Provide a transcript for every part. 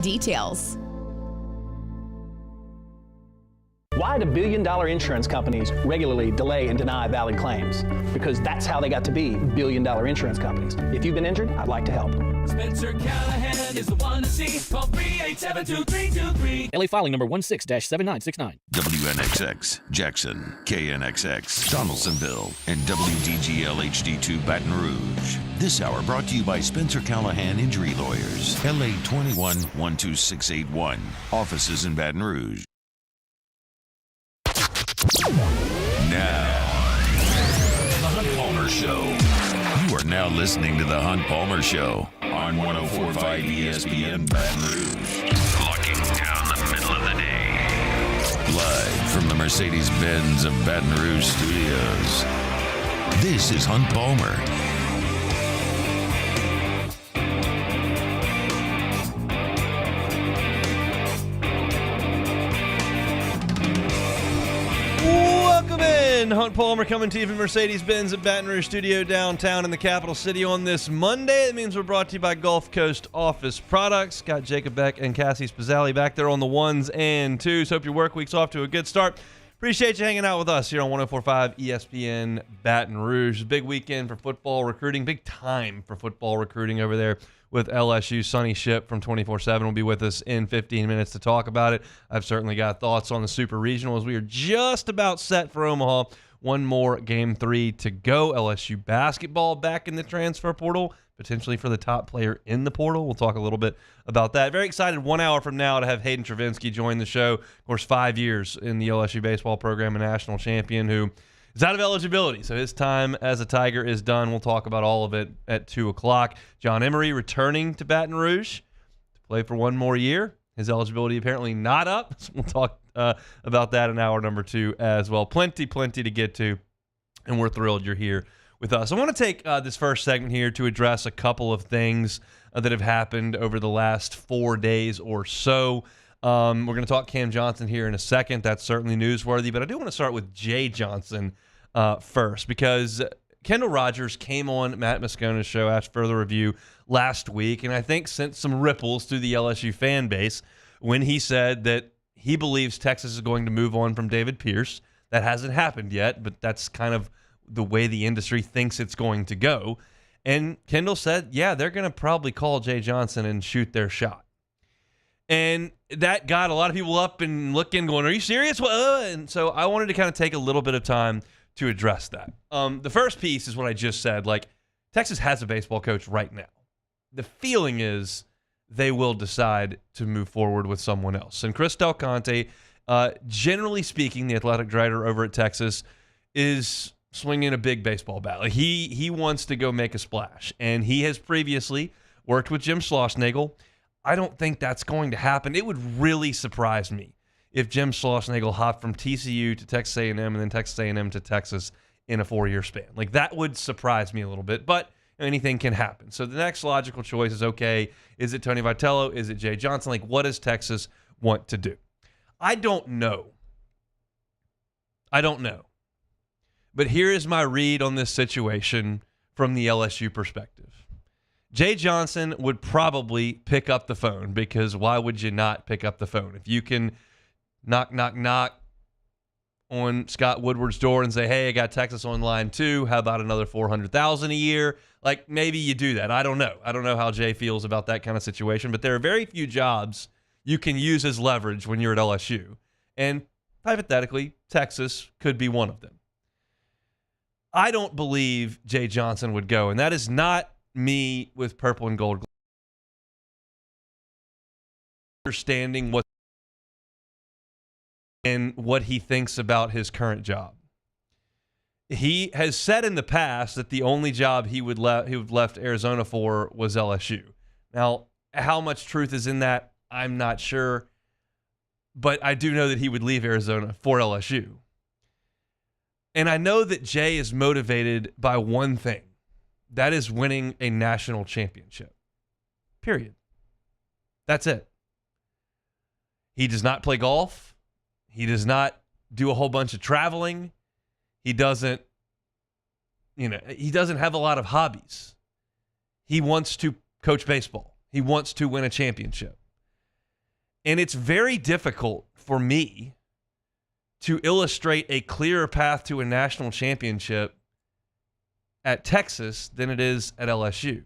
Details. Why do billion-dollar insurance companies regularly delay and deny valid claims? Because that's how they got to be billion-dollar insurance companies. If you've been injured, I'd like to help. Spencer Callahan is the one to see. Call 387-2323. LA filing number 16-7969. WNXX, Jackson, KNXX, Donaldsonville, and WDGL HD2 Baton Rouge. This hour brought to you by Spencer Callahan Injury Lawyers, LA 21-12681. Offices in Baton Rouge. Now, The Hunt Palmer Show. You are now listening to The Hunt Palmer Show on 104.5 ESPN Baton Rouge. Locking down the middle of the day. Live from the Mercedes-Benz of Baton Rouge studios. This is Hunt Palmer. Welcome in. Hunt Palmer coming to you from Mercedes-Benz at Baton Rouge Studio downtown in the capital city on this Monday. That means we're brought to you by Gulf Coast Office Products. Got Jacob Beck and Cassie Spazzali back there on the ones and twos. Hope your work week's off to a good start. Appreciate you hanging out with us here on 104.5 ESPN Baton Rouge. It's a big weekend for football recruiting, big time for football recruiting over there with LSU. Sonny Ship from 24/7 will be with us in 15 minutes to talk about it. I've certainly got thoughts on the Super Regional as we are just about set for Omaha. One more Game 3 to go. LSU basketball back in the transfer portal, potentially for the top player in the portal. We'll talk a little bit about that. Very excited 1 hour from now to have Hayden Travinski join the show. Of course, 5 years in the LSU baseball program, a national champion who is out of eligibility, so his time as a Tiger is done. We'll talk about all of it at 2 o'clock. John Emery returning to Baton Rouge to play for one more year. His eligibility apparently not up, so we'll talk about that in hour number 2 as well. Plenty to get to, and we're thrilled you're here with us. I want to take this first segment here to address a couple of things that have happened over the last 4 days or so. We're going to talk Cam Johnson here in a second. That's certainly newsworthy, but I do want to start with Jay Johnson first, because Kendall Rogers came on Matt Moscona's show, asked further review last week, and I think sent some ripples through the LSU fan base when he said that he believes Texas is going to move on from David Pierce. That hasn't happened yet, but that's kind of the way the industry thinks it's going to go. And Kendall said, yeah, they're going to probably call Jay Johnson and shoot their shot. And that got a lot of people up and looking, going, are you serious? And so I wanted to kind of take a little bit of time to address that. The first piece is what I just said. Like, Texas has a baseball coach right now. The feeling is they will decide to move forward with someone else. And Chris Del Conte, generally speaking, the athletic director over at Texas, is swinging a big baseball bat. Like, he wants to go make a splash. And he has previously worked with Jim Schlossnagle. I don't think that's going to happen. It would really surprise me if Jim Schlossnagle hopped from TCU to Texas A&M and then Texas A&M to Texas in a 4-year span. Like, that would surprise me a little bit, but anything can happen. So the next logical choice is, okay, is it Tony Vitello? Is it Jay Johnson? Like, what does Texas want to do? I don't know. But here is my read on this situation from the LSU perspective. Jay Johnson would probably pick up the phone, because why would you not pick up the phone? If you can knock on Scott Woodward's door and say, hey, I got Texas on line 2. How about another $400,000 a year? Like, maybe you do that. I don't know. I don't know how Jay feels about that kind of situation, but there are very few jobs you can use as leverage when you're at LSU. And hypothetically, Texas could be one of them. I don't believe Jay Johnson would go, and that is not me with purple and gold. Understanding what he thinks about his current job. He has said in the past that the only job he would left Arizona for was LSU. Now, how much truth is in that, I'm not sure, but I do know that he would leave Arizona for LSU. And I know that Jay is motivated by one thing. That is winning a national championship. Period. That's it. He does not play golf. He does not do a whole bunch of traveling. He doesn't have a lot of hobbies. He wants to coach baseball. He wants to win a championship. And it's very difficult for me to illustrate a clearer path to a national championship at Texas than it is at LSU.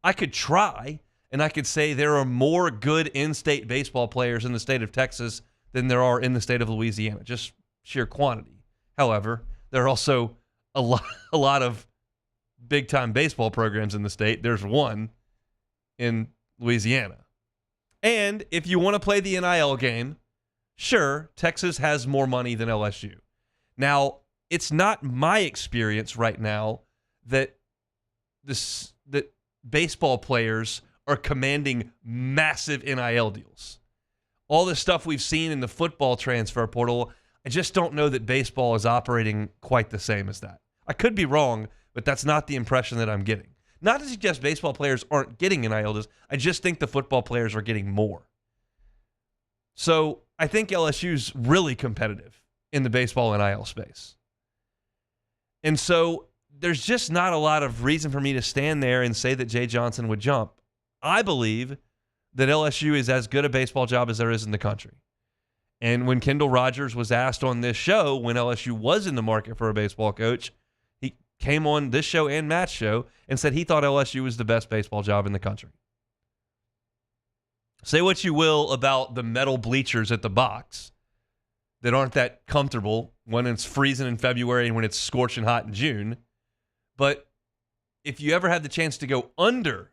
I could try, and I could say there are more good in-state baseball players in the state of Texas than there are in the state of Louisiana, just sheer quantity. However, there are also a lot of big-time baseball programs in the state. There's one in Louisiana. And if you want to play the NIL game, sure, Texas has more money than LSU. Now, it's not my experience right now that that baseball players are commanding massive NIL deals. All the stuff we've seen in the football transfer portal, I just don't know that baseball is operating quite the same as that. I could be wrong, but that's not the impression that I'm getting. Not to suggest baseball players aren't getting NIL deals. I just think the football players are getting more. So I think LSU's really competitive in the baseball NIL space. And so there's just not a lot of reason for me to stand there and say that Jay Johnson would jump. I believe that LSU is as good a baseball job as there is in the country. And when Kendall Rogers was asked on this show, when LSU was in the market for a baseball coach, he came on this show and Matt's show and said he thought LSU was the best baseball job in the country. Say what you will about the metal bleachers at the box that aren't that comfortable when it's freezing in February and when it's scorching hot in June. But if you ever had the chance to go under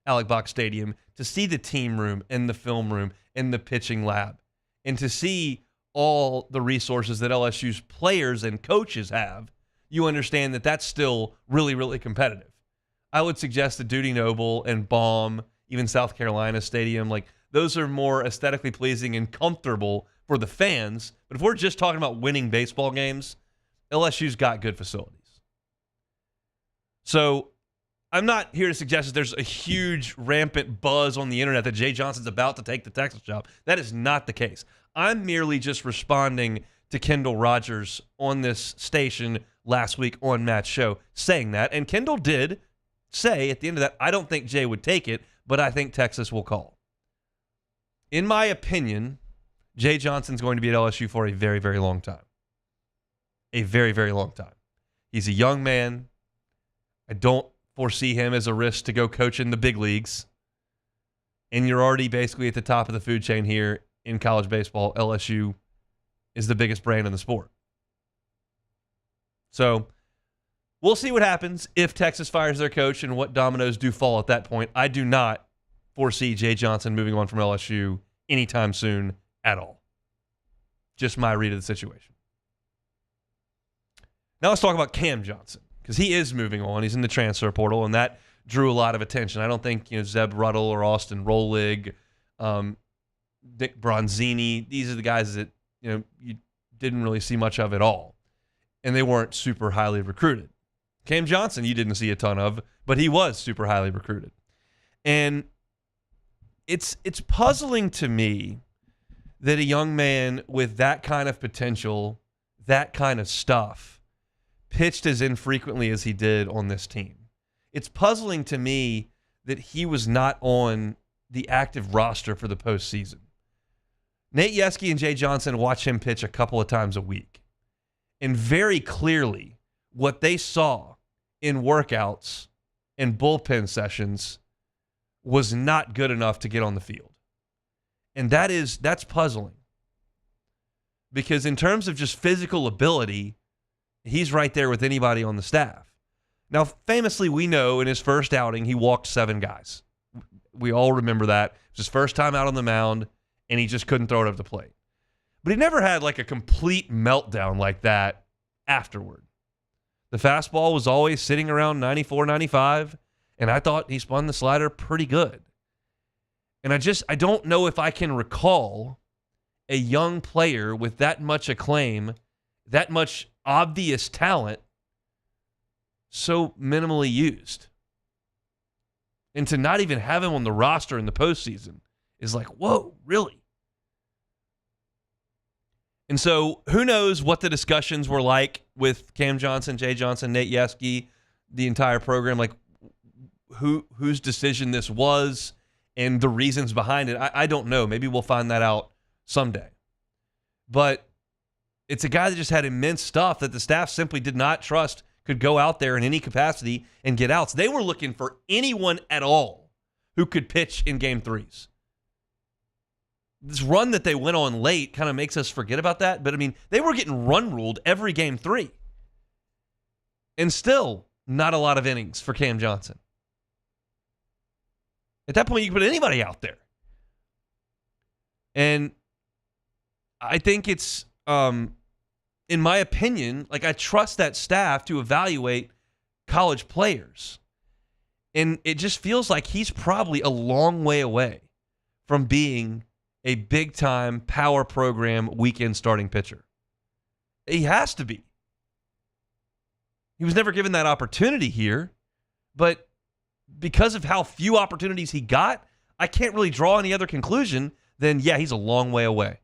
Alec Box Stadium to see the team room and the film room and the pitching lab and to see all the resources that LSU's players and coaches have, you understand that that's still really, really competitive. I would suggest that Dudy Noble and Baum, even South Carolina Stadium, like those are more aesthetically pleasing and comfortable for the fans. But if we're just talking about winning baseball games, LSU's got good facilities. So I'm not here to suggest that there's a huge rampant buzz on the internet that Jay Johnson's about to take the Texas job. That is not the case. I'm merely just responding to Kendall Rogers on this station last week on Matt's show saying that. And Kendall did say at the end of that, I don't think Jay would take it, but I think Texas will call. In my opinion, Jay Johnson's going to be at LSU for a very, very long time. A very, very long time. He's a young man. I don't foresee him as a risk to go coach in the big leagues. And you're already basically at the top of the food chain here in college baseball. LSU is the biggest brand in the sport. So we'll see what happens if Texas fires their coach and what dominoes do fall at that point. I do not foresee Jay Johnson moving on from LSU anytime soon at all. Just my read of the situation. Now let's talk about Cam Johnson, because he is moving on. He's in the transfer portal, and that drew a lot of attention. I don't think Zeb Ruddle or Austin Rolig, Dick Bronzini, these are the guys that you didn't really see much of at all, and they weren't super highly recruited. Cam Johnson, you didn't see a ton of, but he was super highly recruited, and it's puzzling to me that a young man with that kind of potential, that kind of stuff, pitched as infrequently as he did on this team. It's puzzling to me that he was not on the active roster for the postseason. Nate Yeskie and Jay Johnson watch him pitch a couple of times a week. And very clearly, what they saw in workouts and bullpen sessions was not good enough to get on the field. And that's puzzling. Because in terms of just physical ability, he's right there with anybody on the staff. Now, famously, we know in his first outing, he walked 7 guys. We all remember that. It was his first time out on the mound, and he just couldn't throw it up the plate. But he never had like a complete meltdown like that afterward. The fastball was always sitting around 94, 95, and I thought he spun the slider pretty good. And I don't know if I can recall a young player with that much acclaim, that much obvious talent, so minimally used. And to not even have him on the roster in the postseason is like, whoa, really? And so who knows what the discussions were like with Cam Johnson, Jay Johnson, Nate Yeskie, the entire program, like whose decision this was and the reasons behind it, I don't know. Maybe we'll find that out someday. But it's a guy that just had immense stuff that the staff simply did not trust could go out there in any capacity and get outs. They were looking for anyone at all who could pitch in game threes. This run that they went on late kind of makes us forget about that. But, I mean, they were getting run ruled every game 3. And still, not a lot of innings for Cam Johnson. At that point, you can put anybody out there. And I think it's, in my opinion, like I trust that staff to evaluate college players. And it just feels like he's probably a long way away from being a big-time power program weekend starting pitcher. He has to be. He was never given that opportunity here, but because of how few opportunities he got, I can't really draw any other conclusion than, yeah, he's a long way away.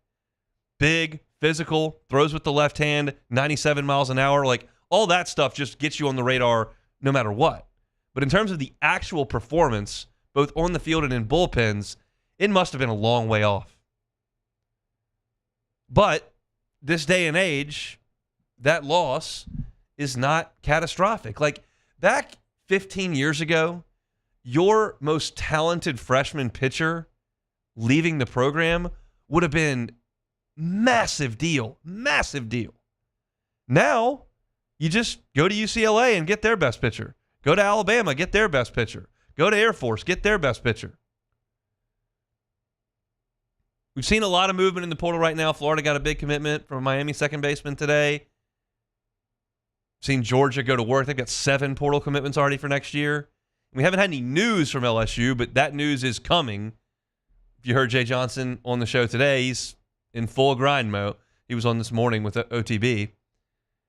Big, physical, throws with the left hand, 97 miles an hour, like all that stuff just gets you on the radar no matter what. But in terms of the actual performance, both on the field and in bullpens, it must have been a long way off. But this day and age, that loss is not catastrophic. Like back 15 years ago, your most talented freshman pitcher leaving the program would have been massive deal. Now, you just go to UCLA and get their best pitcher. Go to Alabama, get their best pitcher. Go to Air Force, get their best pitcher. We've seen a lot of movement in the portal right now. Florida got a big commitment from Miami second baseman today. Seen Georgia go to work. They've got 7 portal commitments already for next year. We haven't had any news from LSU, but that news is coming. If you heard Jay Johnson on the show today, he's in full grind mode. He was on this morning with OTB.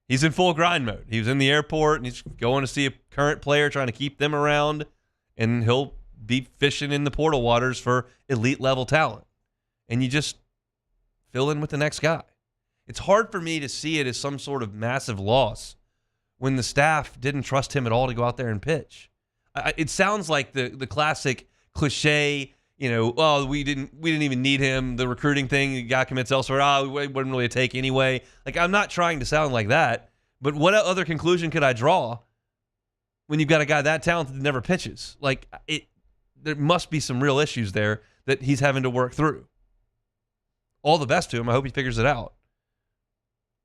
He's in full grind mode. He was in the airport, and he's going to see a current player, trying to keep them around, and he'll be fishing in the portal waters for elite-level talent. And you just fill in with the next guy. It's hard for me to see it as some sort of massive loss when the staff didn't trust him at all to go out there and pitch. It sounds like the classic cliche, oh, we didn't even need him. The recruiting thing, the guy commits elsewhere. It wasn't really a take anyway. Like, I'm not trying to sound like that, but what other conclusion could I draw when you've got a guy that talented that never pitches? Like, there must be some real issues there that he's having to work through. All the best to him. I hope he figures it out.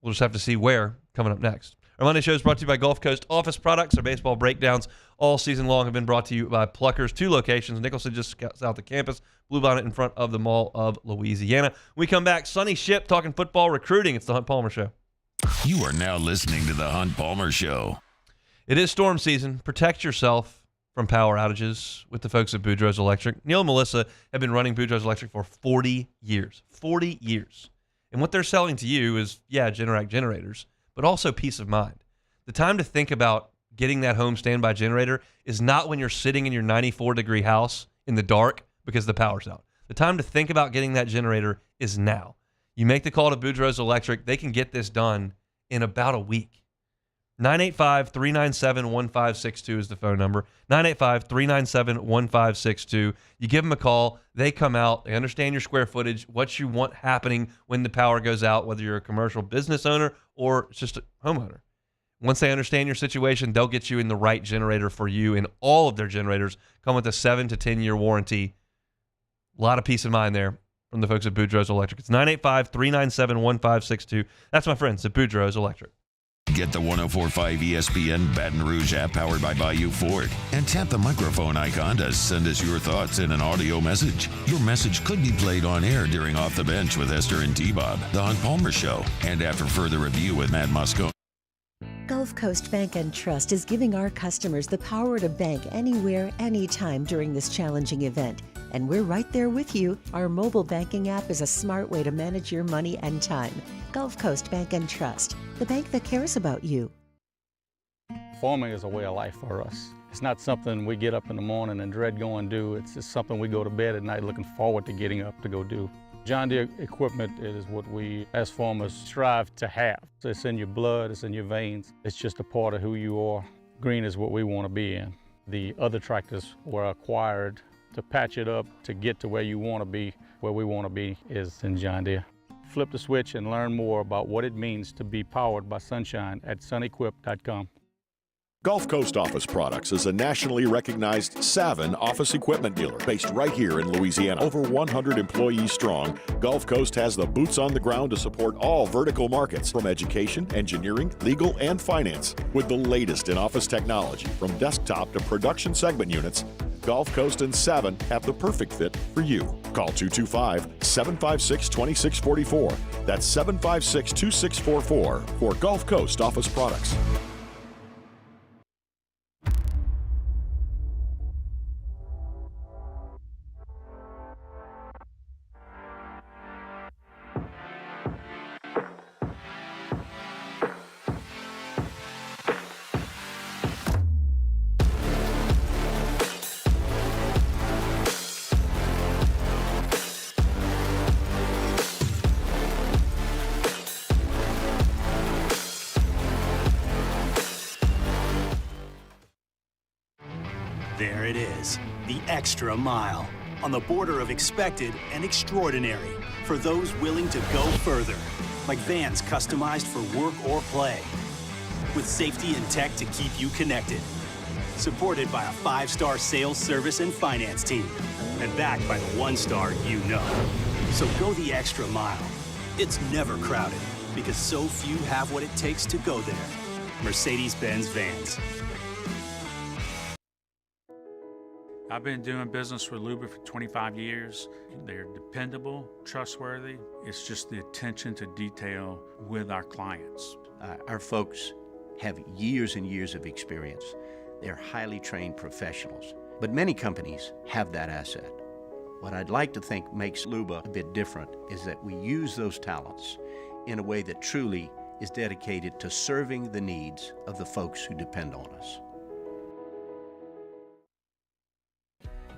We'll just have to see where coming up next. Our Monday show is brought to you by Gulf Coast Office Products. Our baseball breakdowns all season long have been brought to you by Pluckers. 2 locations, Nicholson just south of campus, Bluebonnet in front of the Mall of Louisiana. When we come back, Sonny Ship talking football recruiting. It's the Hunt Palmer Show. You are now listening to the Hunt Palmer Show. It is storm season. Protect yourself from power outages with the folks at Boudreaux's Electric. Neil and Melissa have been running Boudreaux's Electric for 40 years. 40 years. And what they're selling to you is, Generac generators, but also peace of mind. The time to think about getting that home standby generator is not when you're sitting in your 94-degree house in the dark because the power's out. The time to think about getting that generator is now. You make the call to Boudreaux's Electric. They can get this done in about a week. 985-397-1562 is the phone number. 985-397-1562. You give them a call. They come out. They understand your square footage, what you want happening when the power goes out, whether you're a commercial business owner or just a homeowner. Once they understand your situation, they'll get you in the right generator for you, and all of their generators come with a 7 to 10-year warranty. A lot of peace of mind there from the folks at Boudreaux's Electric. It's 985-397-1562. That's my friends at Boudreaux's Electric. Get the 104.5 ESPN Baton Rouge app powered by Bayou Ford and tap the microphone icon to send us your thoughts in an audio message. Your message could be played on air during Off the Bench with Esther and T-Bob, The Hunt Palmer Show, and after further review with Matt Moscone. Gulf Coast Bank and Trust is giving our customers the power to bank anywhere, anytime during this challenging event. And we're right there with you. Our mobile banking app is a smart way to manage your money and time. Gulf Coast Bank and Trust, the bank that cares about you. Farming is a way of life for us. It's not something we get up in the morning and dread going do. It's just something we go to bed at night looking forward to getting up to go do. John Deere equipment is what we as farmers strive to have. So it's in your blood, it's in your veins. It's just a part of who you are. Green is what we want to be in. The other tractors were acquired to patch it up, to get to where you want to be, where we want to be is in John Deere. Flip the switch and learn more about what it means to be powered by sunshine at sunequip.com. Gulf Coast Office Products is a nationally recognized Savin office equipment dealer based right here in Louisiana. Over 100 employees strong, Gulf Coast has the boots on the ground to support all vertical markets, from education, engineering, legal, and finance. With the latest in office technology, from desktop to production segment units, Gulf Coast and Savin have the perfect fit for you. Call 225-756-2644. That's 756-2644 for Gulf Coast Office Products. There it is, the extra mile, on the border of expected and extraordinary, for those willing to go further, like vans customized for work or play, with safety and tech to keep you connected, supported by a 5-star sales, service, and finance team, and backed by the 1-star you know. So go the extra mile. It's never crowded, because so few have what it takes to go there. Mercedes-Benz Vans. I've been doing business with Luba for 25 years. They're dependable, trustworthy. It's just the attention to detail with our clients. Our folks have years and years of experience. They're highly trained professionals, but many companies have that asset. What I'd like to think makes Luba a bit different is that we use those talents in a way that truly is dedicated to serving the needs of the folks who depend on us.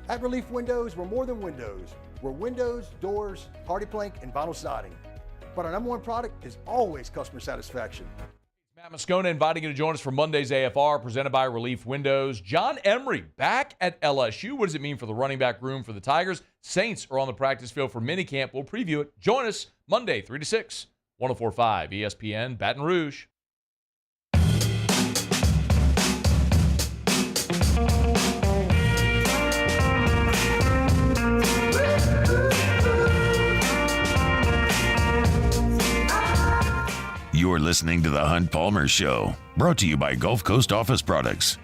At Relief Windows, we're more than windows. We're windows, doors, hardy plank, and vinyl siding. But our number one product is always customer satisfaction. Matt Moscona inviting you to join us for Monday's AFR, presented by Relief Windows. John Emery back at LSU. What does it mean for the running back room for the Tigers? Saints are on the practice field for minicamp. We'll preview it. Join us Monday, 3 to 6, 104.5 ESPN, Baton Rouge. You're listening to The Hunt Palmer Show, brought to you by Gulf Coast Office Products.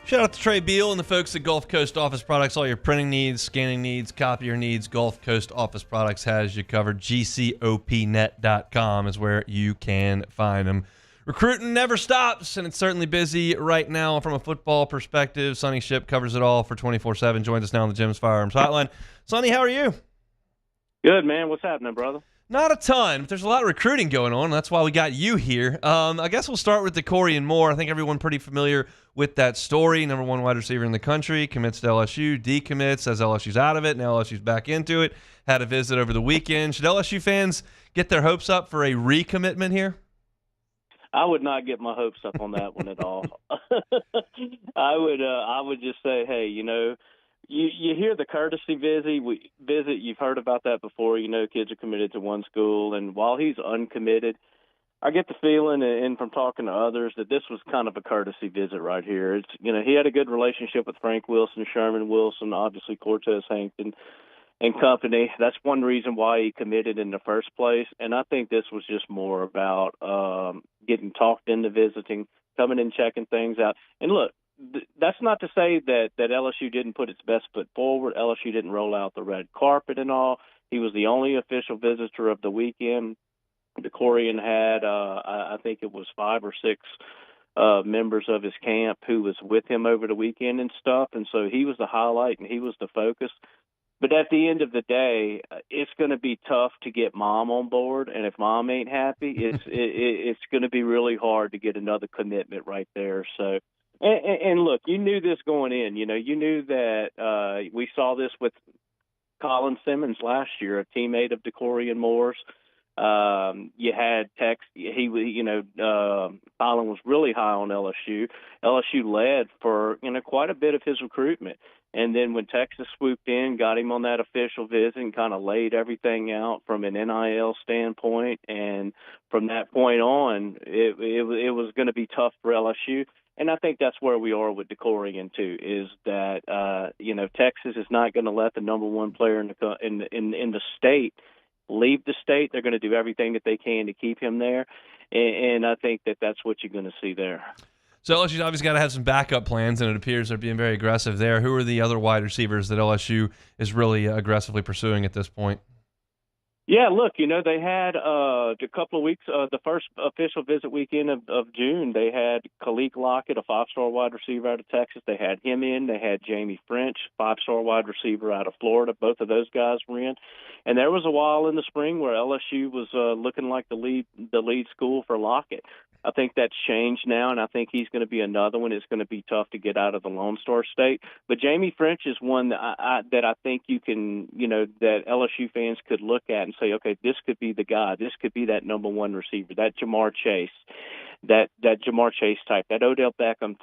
Shout out to Trey Beal and the folks at Gulf Coast Office Products. All your printing needs, scanning needs, copier needs, Gulf Coast Office Products has you covered. GCOPnet.com is where you can find them. Recruiting never stops, and it's certainly busy right now from a football perspective. Sonny Ship covers it all for 24/7. Joins us now on the Jim's Firearms Hotline. Sonny, how are you? Good, man. What's happening, brother? Not a ton, but there's a lot of recruiting going on. That's why we got you here. I guess we'll start with DeCorian Moore. I think everyone pretty familiar with that story. Number one wide receiver in the country, commits to LSU, decommits, says LSU's out of it. Now LSU's back into it. Had a visit over the weekend. Should LSU fans get their hopes up for a recommitment here? I would not get my hopes up on that one at all. I would just say, hey, you hear the courtesy visit. You've heard about that before. Kids are committed to one school, and while he's uncommitted, I get the feeling, and from talking to others, that this was kind of a courtesy visit right here. It's he had a good relationship with Frank Wilson, Sherman Wilson, obviously Cortez Hankton and company. That's one reason why he committed in the first place, and I think this was just more about getting talked into visiting, coming and checking things out. And look, that's not to say that LSU didn't put its best foot forward. LSU didn't roll out the red carpet and all. He was the only official visitor of the weekend. DeCorian had, I think it was 5 or 6 members of his camp who was with him over the weekend and stuff, and so he was the highlight and he was the focus. But at the end of the day, it's going to be tough to get Mom on board, and if Mom ain't happy, it's going to be really hard to get another commitment right there. So, and look, you knew this going in. You knew that we saw this with Colin Simmons last year, a teammate of DeCorian Moore's. You had Tex. Colin was really high on LSU. LSU led for quite a bit of his recruitment, And then when Texas swooped in, got him on that official visit and kind of laid everything out from an NIL standpoint. And from that point on, it was going to be tough for LSU. And I think that's where we are with Decorian too, is that, Texas is not going to let the number one player in the state leave the state. They're going to do everything that they can to keep him there. And I think that that's what you're going to see there. So LSU's obviously got to have some backup plans, and it appears they're being very aggressive there. Who are the other wide receivers that LSU is really aggressively pursuing at this point? Yeah, look, they had a couple of weeks, the first official visit weekend of June, they had Khalil Lockett, a 5-star wide receiver out of Texas. They had him in. They had Jamie French, 5-star wide receiver out of Florida. Both of those guys were in. And there was a while in the spring where LSU was looking like the lead school for Lockett. I think that's changed now, and I think he's going to be another one. It's going to be tough to get out of the Lone Star State. But Jamie French is one that I think you can, that LSU fans could look at and say, okay, this could be the guy. This could be that number one receiver, that Jamar Chase, that Jamar Chase type, that Odell Beckham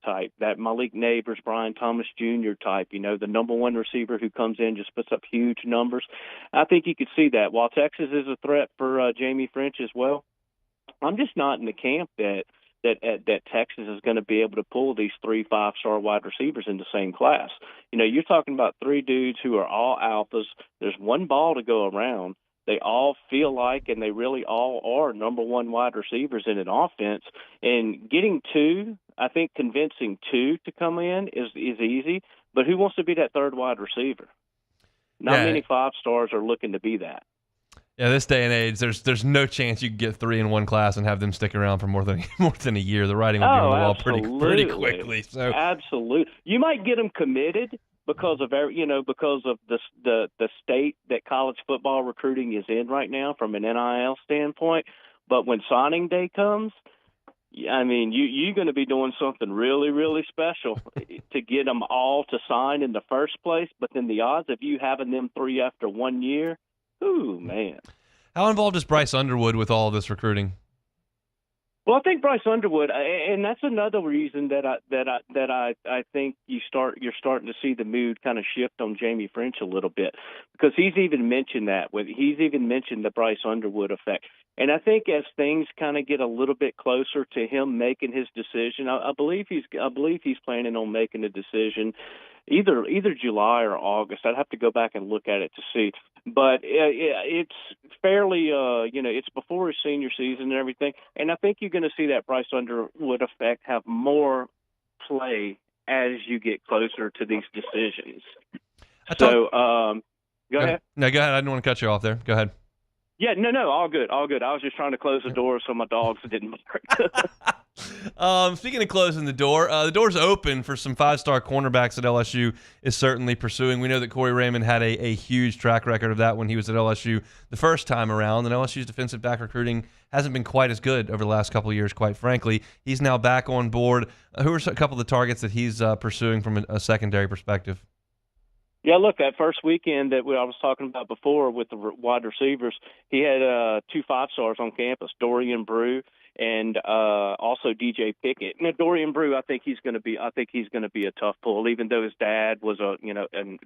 type, that Malik Neighbors, Brian Thomas Jr. type, the number one receiver who comes in, just puts up huge numbers. I think you could see that. While Texas is a threat for Jamie French as well, I'm just not in the camp that Texas is going to be able to pull these 3 5-star wide receivers in the same class. You're talking about 3 dudes who are all alphas. There's one ball to go around. They all feel like, and they really all are, number one wide receivers in an offense. And getting 2, I think convincing 2 to come in is easy. But who wants to be that third wide receiver? Not many 5-stars are looking to be that. Yeah, this day and age, there's no chance you can get 3 in one class and have them stick around for more than a year. The writing will be on the wall pretty quickly. So absolutely, you might get them committed because of the state that college football recruiting is in right now from an NIL standpoint. But when signing day comes, I mean, you're going to be doing something really, really special to get them all to sign in the first place. But then the odds of you having them 3 after 1 year. Ooh, man. How involved is Bryce Underwood with all of this recruiting? Well, I think Bryce Underwood, and that's another reason that I think you're starting to see the mood kind of shift on Jamie French a little bit, because he's even mentioned the Bryce Underwood effect. And I think as things kind of get a little bit closer to him making his decision, I believe he's planning on making a decision either July or August. I'd have to go back and look at it to see. But it's fairly, it's before his senior season and everything. And I think you're going to see that Bryce Underwood effect have more play as you get closer to these decisions. Go ahead. No, go ahead. I didn't want to cut you off there. Go ahead. Yeah, no, all good. I was just trying to close the door so my dogs didn't bark. Speaking of closing the door's open for some 5-star cornerbacks that LSU is certainly pursuing. We know that Corey Raymond had a huge track record of that when he was at LSU the first time around, and LSU's defensive back recruiting hasn't been quite as good over the last couple of years, quite frankly. He's now back on board. Who are a couple of the targets that he's pursuing from a secondary perspective? Yeah, look, that first weekend that I was talking about before with the wide receivers, he had 2 5-stars on campus, Dorian Brew and also DJ Pickett. Now, Dorian Brew, I think he's going to be a tough pull, even though his dad was a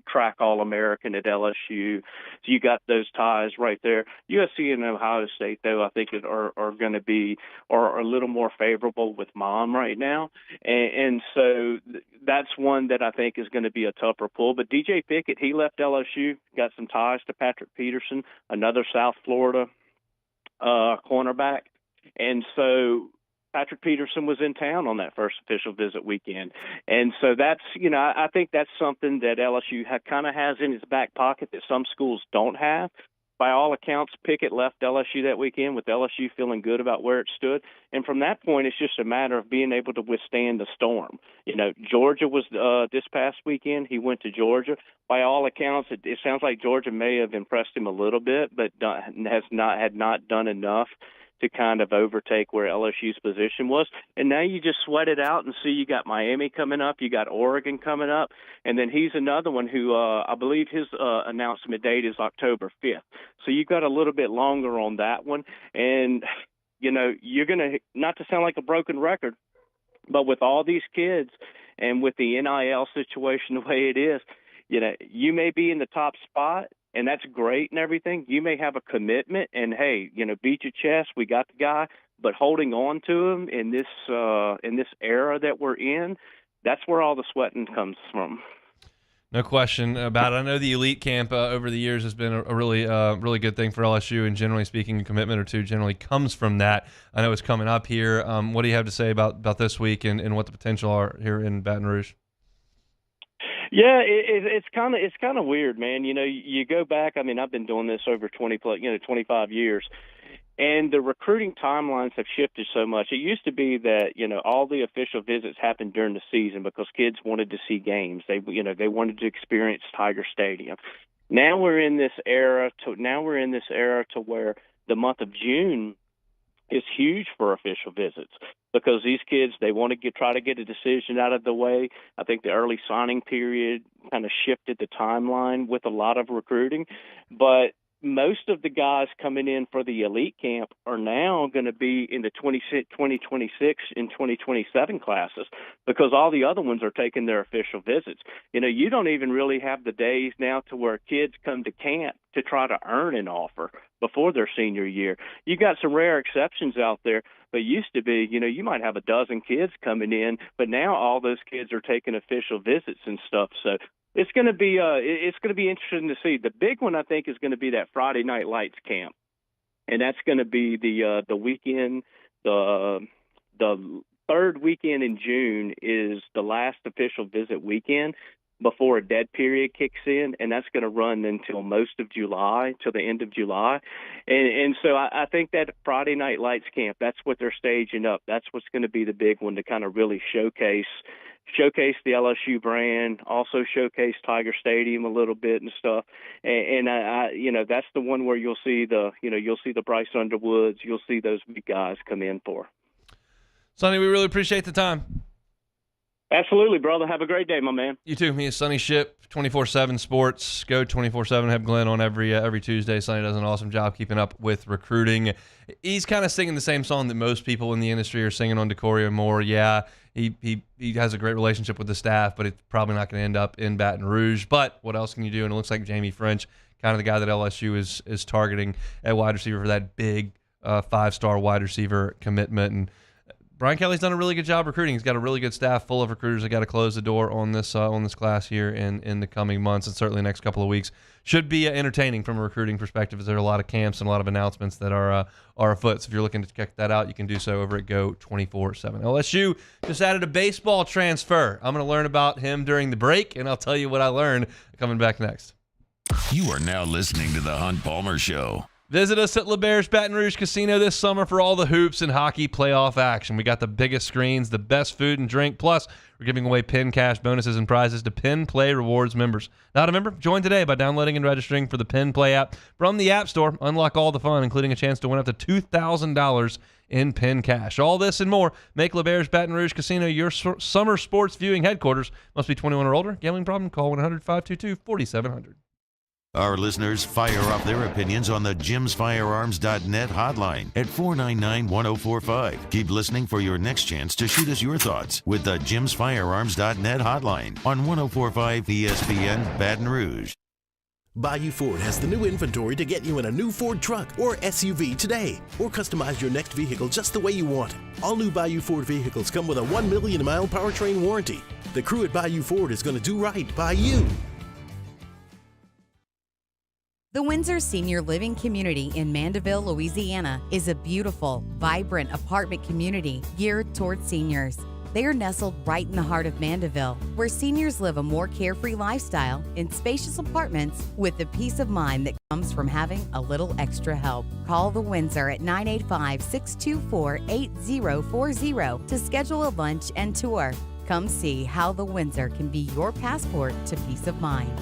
track All-American at LSU. So you got those ties right there. USC and Ohio State, though, I think are going to be a little more favorable with Mom right now, and so that's one that I think is going to be a tougher pull. But DJ Pickett, he left LSU, got some ties to Patrick Peterson, another South Florida cornerback. And so Patrick Peterson was in town on that first official visit weekend. And so that's, I think that's something that LSU kind of has in its back pocket that some schools don't have. By all accounts, Pickett left LSU that weekend with LSU feeling good about where it stood. And from that point, it's just a matter of being able to withstand the storm. Georgia was this past weekend. He went to Georgia. By all accounts, it sounds like Georgia may have impressed him a little bit, but had not done enough to kind of overtake where LSU's position was. And now you just sweat it out and see you got Miami coming up, you got Oregon coming up, and then he's another one who I believe his announcement date is October 5th. So you've got a little bit longer on that one. And, you're going to, not to sound like a broken record, but with all these kids And with the NIL situation the way it is, you may be in the top spot, and that's great and everything. You may have a commitment, and hey, beat your chest. We got the guy, but holding on to him in this era that we're in, that's where all the sweating comes from. No question about it. I know the elite camp over the years has been a really good thing for LSU, and generally speaking, a commitment or two generally comes from that. I know it's coming up here. What do you have to say about this week and what the potential are here in Baton Rouge? Yeah, it's kind of weird, man. You go back. I mean, I've been doing this over 25 years. And the recruiting timelines have shifted so much. It used to be that, all the official visits happened during the season because kids wanted to see games. They wanted to experience Tiger Stadium. Now we're in this era to where the month of June is huge for official visits because these kids, they want to try to get a decision out of the way. I think the early signing period kind of shifted the timeline with a lot of recruiting, but most of the guys coming in for the elite camp are now going to be in the 2026 and 2027 classes because all the other ones are taking their official visits. You don't even really have the days now to where kids come to camp to try to earn an offer before their senior year. You got some rare exceptions out there, but used to be, you might have a dozen kids coming in, but now all those kids are taking official visits and stuff. So it's going to be interesting to see. The big one, I think, is going to be that Friday Night Lights camp, and that's going to be the weekend. The third weekend in June is the last official visit weekend before a dead period kicks in, and that's going to run until most of July, till the end of July. And so I think that Friday Night Lights camp, that's what they're staging up. That's what's going to be the big one to kind of really showcase the LSU brand, also showcase Tiger Stadium a little bit and stuff. And I that's the one where you'll see the Bryce Underwoods, you'll see those big guys come in for. Sonny, we really appreciate the time. Absolutely, brother. Have a great day, my man. You too. Me and Sonny Ship, 24/7 Sports. Go 24/7. Have Glenn on every Tuesday. Sonny does an awesome job keeping up with recruiting. He's kind of singing the same song that most people in the industry are singing on Decoria Moore. Yeah, he has a great relationship with the staff, but it's probably not going to end up in Baton Rouge. But what else can you do? And it looks like Jamie French, kind of the guy that LSU is targeting at wide receiver for that big 5-star wide receiver commitment. And Brian Kelly's done a really good job recruiting. He's got a really good staff full of recruiters that got to close the door on this class here in the coming months, and certainly the next couple of weeks should be entertaining from a recruiting perspective, as there are a lot of camps and a lot of announcements that are afoot. So if you're looking to check that out, you can do so over at Go 24/7. LSU just added a baseball transfer. I'm going to learn about him during the break, and I'll tell you what I learned coming back next. You are now listening to The Hunt Palmer Show. Visit us at LeBair's Baton Rouge Casino this summer for all the hoops and hockey playoff action. We got the biggest screens, the best food and drink, plus we're giving away Pin Cash bonuses and prizes to Pin Play Rewards members. Not a member? Join today by downloading and registering for the Pin Play app from the App Store. Unlock all the fun, including a chance to win up to $2,000 in Pin Cash. All this and more make LeBair's Baton Rouge Casino your summer sports viewing headquarters. Must be 21 or older. Gambling problem? Call 1-800-522-4700. Our listeners fire off their opinions on the jimsfirearms.net hotline at 499-1045. Keep listening for your next chance to shoot us your thoughts with the jimsfirearms.net hotline on 1045 ESPN Baton Rouge. Bayou Ford has the new inventory to get you in a new Ford truck or SUV today, or customize your next vehicle just the way you want. All new Bayou Ford vehicles come with a 1 million mile powertrain warranty. The crew at Bayou Ford is going to do right by you. The Windsor Senior Living Community in Mandeville, Louisiana is a beautiful, vibrant apartment community geared toward seniors. They are nestled right in the heart of Mandeville, where seniors live a more carefree lifestyle in spacious apartments with the peace of mind that comes from having a little extra help. Call the Windsor at 985-624-8040 to schedule a lunch and tour. Come see how the Windsor can be your passport to peace of mind.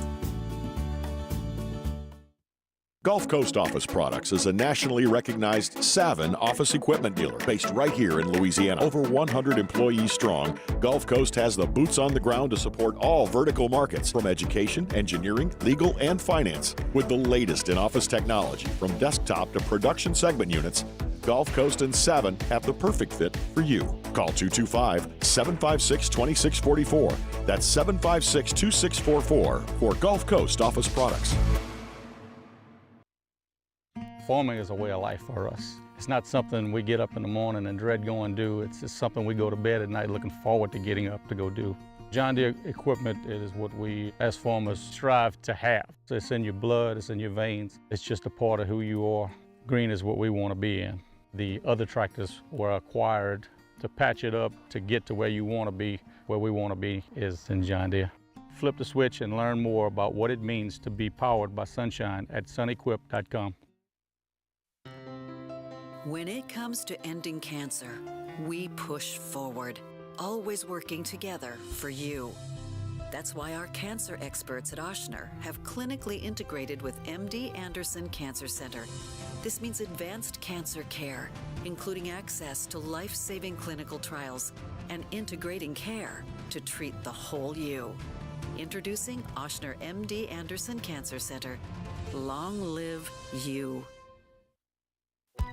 Gulf Coast Office Products is a nationally recognized Savin office equipment dealer based right here in Louisiana. Over 100 employees strong, Gulf Coast has the boots on the ground to support all vertical markets, from education, engineering, legal, and finance. With the latest in office technology, from desktop to production segment units, Gulf Coast and Savin have the perfect fit for you. Call 225-756-2644. That's 756-2644 for Gulf Coast Office Products. Farming is a way of life for us. It's not something we get up in the morning and dread going do. It's just something we go to bed at night looking forward to getting up to go do. John Deere equipment is what we as farmers strive to have. So it's in your blood, it's in your veins. It's just a part of who you are. Green is what we want to be in. The other tractors were acquired to patch it up to get to where you want to be. Where we want to be is in John Deere. Flip the switch and learn more about what it means to be powered by sunshine at sunequip.com. When it comes to ending cancer, we push forward, always working together for you. That's why our cancer experts at Ochsner have clinically integrated with MD Anderson Cancer Center. This means advanced cancer care, including access to life-saving clinical trials and integrating care to treat the whole you. Introducing Ochsner MD Anderson Cancer Center. Long live you.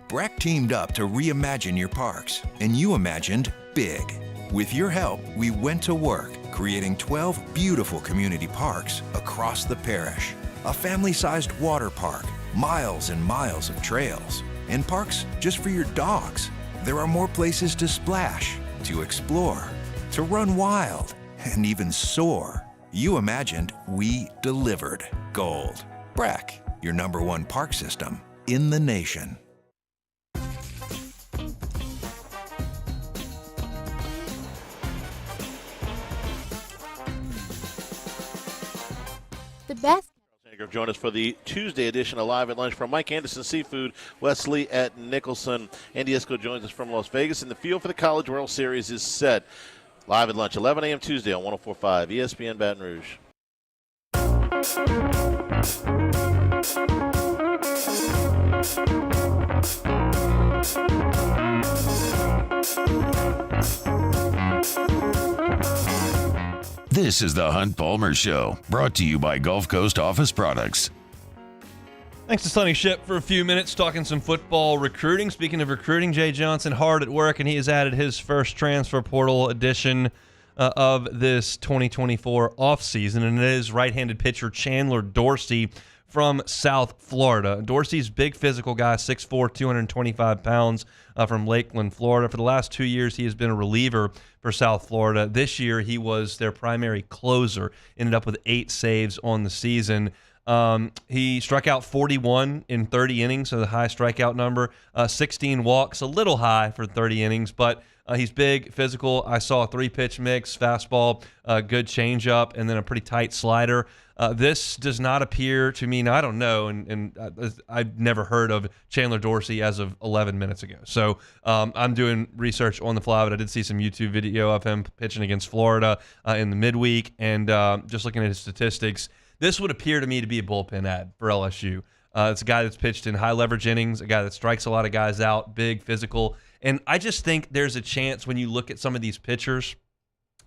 Breck teamed up to reimagine your parks, and you imagined big. With your help, we went to work, creating 12 beautiful community parks across the parish. A family-sized water park, miles and miles of trails, and parks just for your dogs. There are more places to splash, to explore, to run wild, and even soar. You imagined, we delivered. Gold. Breck, your #1 park system in the nation. The best. Join us for the Tuesday edition of Live at Lunch from Mike Anderson Seafood, Wesley at Nicholson. Andy Isco joins us from Las Vegas, and the field for the College World Series is set. Live at Lunch, 11 a.m. Tuesday on 104.5 ESPN Baton Rouge. This is the Hunt Palmer Show, brought to you by Gulf Coast Office Products. Thanks to Sonny Ship for a few minutes talking some football recruiting. Speaking of recruiting, Jay Johnson hard at work, and he has added his first transfer portal edition of this 2024 offseason, and it is right-handed pitcher Chandler Dorsey from South Florida. Dorsey's big physical guy, 6'4", 225 pounds, from Lakeland, Florida. For the last 2 years, he has been a reliever for South Florida. This year, he was their primary closer, ended up with 8 saves on the season. He struck out 41 in 30 innings, so the high strikeout number. 16 walks, a little high for 30 innings, but he's big, physical. I saw a 3-pitch mix, fastball, good changeup, and then a pretty tight slider. This does not appear to me, now I don't know, and I've never heard of Chandler Dorsey as of 11 minutes ago. So I'm doing research on the fly, but I did see some YouTube video of him pitching against Florida in the midweek, and just looking at his statistics, this would appear to me to be a bullpen ad for LSU. It's a guy that's pitched in high leverage innings, a guy that strikes a lot of guys out, big, physical. And I just think there's a chance when you look at some of these pitchers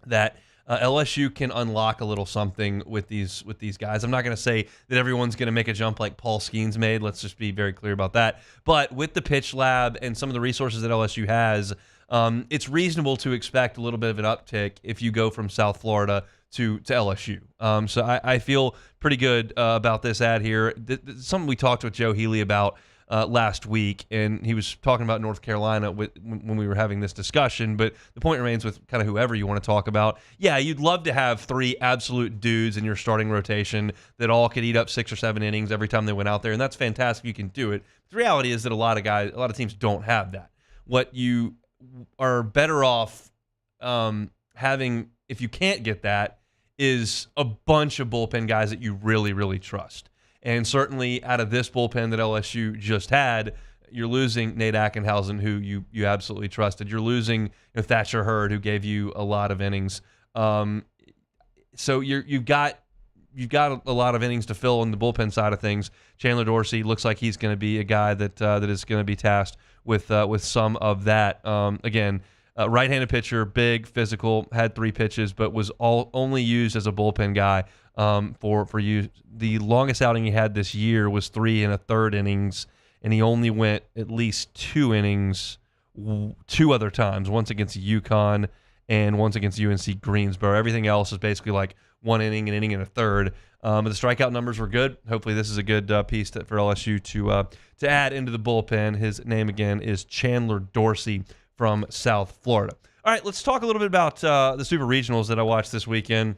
that LSU can unlock a little something with these guys. I'm not going to say that everyone's going to make a jump like Paul Skeens made. Let's just be very clear about that. But with the pitch lab and some of the resources that LSU has, it's reasonable to expect a little bit of an uptick if you go from South Florida to LSU. So I feel pretty good about this ad here. Something we talked with Joe Healy about last week, and he was talking about North Carolina when we were having this discussion, but the point remains with kind of whoever you want to talk about. Yeah, you'd love to have 3 absolute dudes in your starting rotation that all could eat up 6 or 7 innings every time they went out there, and that's fantastic. You can do it. The reality is that a lot of teams don't have that. What you are better off having, if you can't get that, is a bunch of bullpen guys that you really, really trust. And certainly out of this bullpen that LSU just had, you're losing Nate Ackenhausen, who you absolutely trusted. You're losing Thatcher Hurd, who gave you a lot of innings. So you've got a lot of innings to fill on the bullpen side of things. Chandler Dorsey looks like he's going to be a guy that is going to be tasked with some of that. Again, right-handed pitcher, big, physical, had 3 pitches, but was only used as a bullpen guy for you. The longest outing he had this year was 3 1/3 innings, and he only went at least 2 innings 2 other times, once against UConn and once against UNC Greensboro. Everything else is basically like 1 inning, an inning and a third. But the strikeout numbers were good. Hopefully this is a good piece for LSU to add into the bullpen. His name, again, is Chandler Dorsey from South Florida. All right, let's talk a little bit about the Super Regionals that I watched this weekend.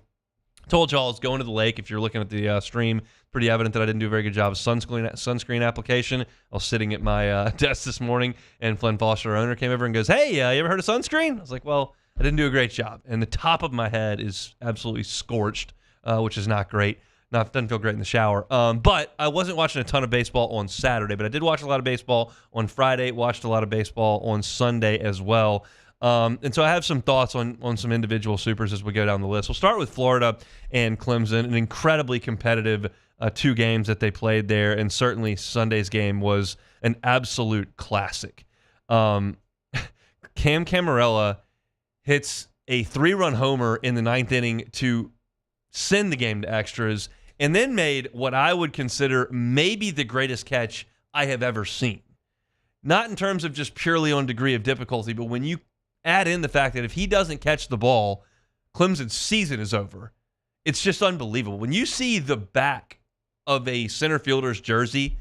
Told y'all I was going to the lake. If you're looking at the stream, pretty evident that I didn't do a very good job of sunscreen application. I was sitting at my desk this morning, and Flynn Foster, our owner, came over and goes, "Hey, you ever heard of sunscreen?" I was like, well, I didn't do a great job. And the top of my head is absolutely scorched, which is not great. Doesn't feel great in the shower. But I wasn't watching a ton of baseball on Saturday, but I did watch a lot of baseball on Friday, watched a lot of baseball on Sunday as well. And so I have some thoughts on some individual supers as we go down the list. We'll start with Florida and Clemson, an incredibly competitive 2 games that they played there, and certainly Sunday's game was an absolute classic. Cam Camarella hits a 3-run homer in the 9th inning to send the game to extras, and then made what I would consider maybe the greatest catch I have ever seen. Not in terms of just purely on degree of difficulty, but when you add in the fact that if he doesn't catch the ball, Clemson's season is over. It's just unbelievable. When you see the back of a center fielder's jersey,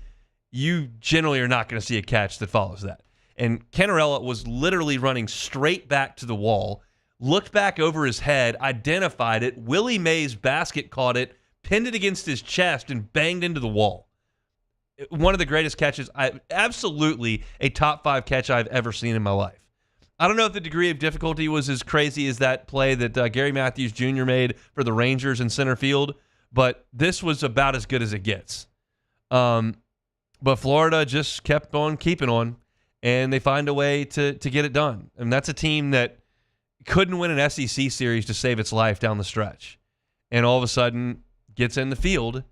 you generally are not going to see a catch that follows that. And Camarella was literally running straight back to the wall, looked back over his head, identified it. Willie Mays' basket caught it, pinned it against his chest, and banged into the wall. One of the greatest catches, absolutely a top 5 catch I've ever seen in my life. I don't know if the degree of difficulty was as crazy as that play that Gary Matthews Jr. made for the Rangers in center field, but this was about as good as it gets. But Florida just kept on keeping on, and they find a way to get it done. And that's a team that couldn't win an SEC series to save its life down the stretch, and all of a sudden gets in the field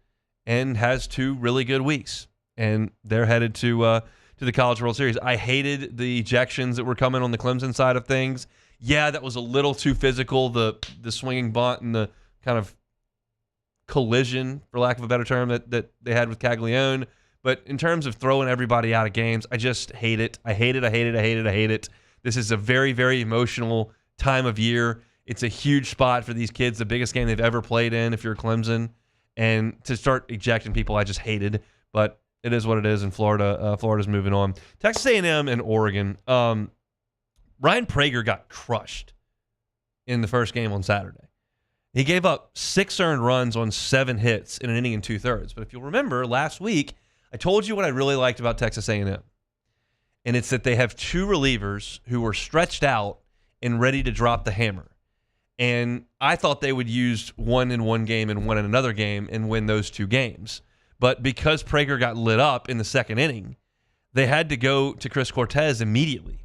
and has 2 really good weeks, and they're headed to the College World Series. I hated the ejections that were coming on the Clemson side of things. Yeah, that was a little too physical, the swinging bunt and the kind of collision, for lack of a better term, that they had with Caglione. But in terms of throwing everybody out of games, I just hate it. I hate it. This is a very, very emotional time of year. It's a huge spot for these kids, the biggest game they've ever played in if you're Clemson. And to start ejecting people, I just hated. But it is what it is, and Florida's moving on. Texas A&M and Oregon. Ryan Prager got crushed in the first game on Saturday. He gave up 6 earned runs on 7 hits in an inning and 2/3. But if you'll remember, last week, I told you what I really liked about Texas A&M. And it's that they have 2 relievers who were stretched out and ready to drop the hammer. And I thought they would use one in one game and one in another game and win those 2 games. But because Prager got lit up in the 2nd inning, they had to go to Chris Cortez immediately.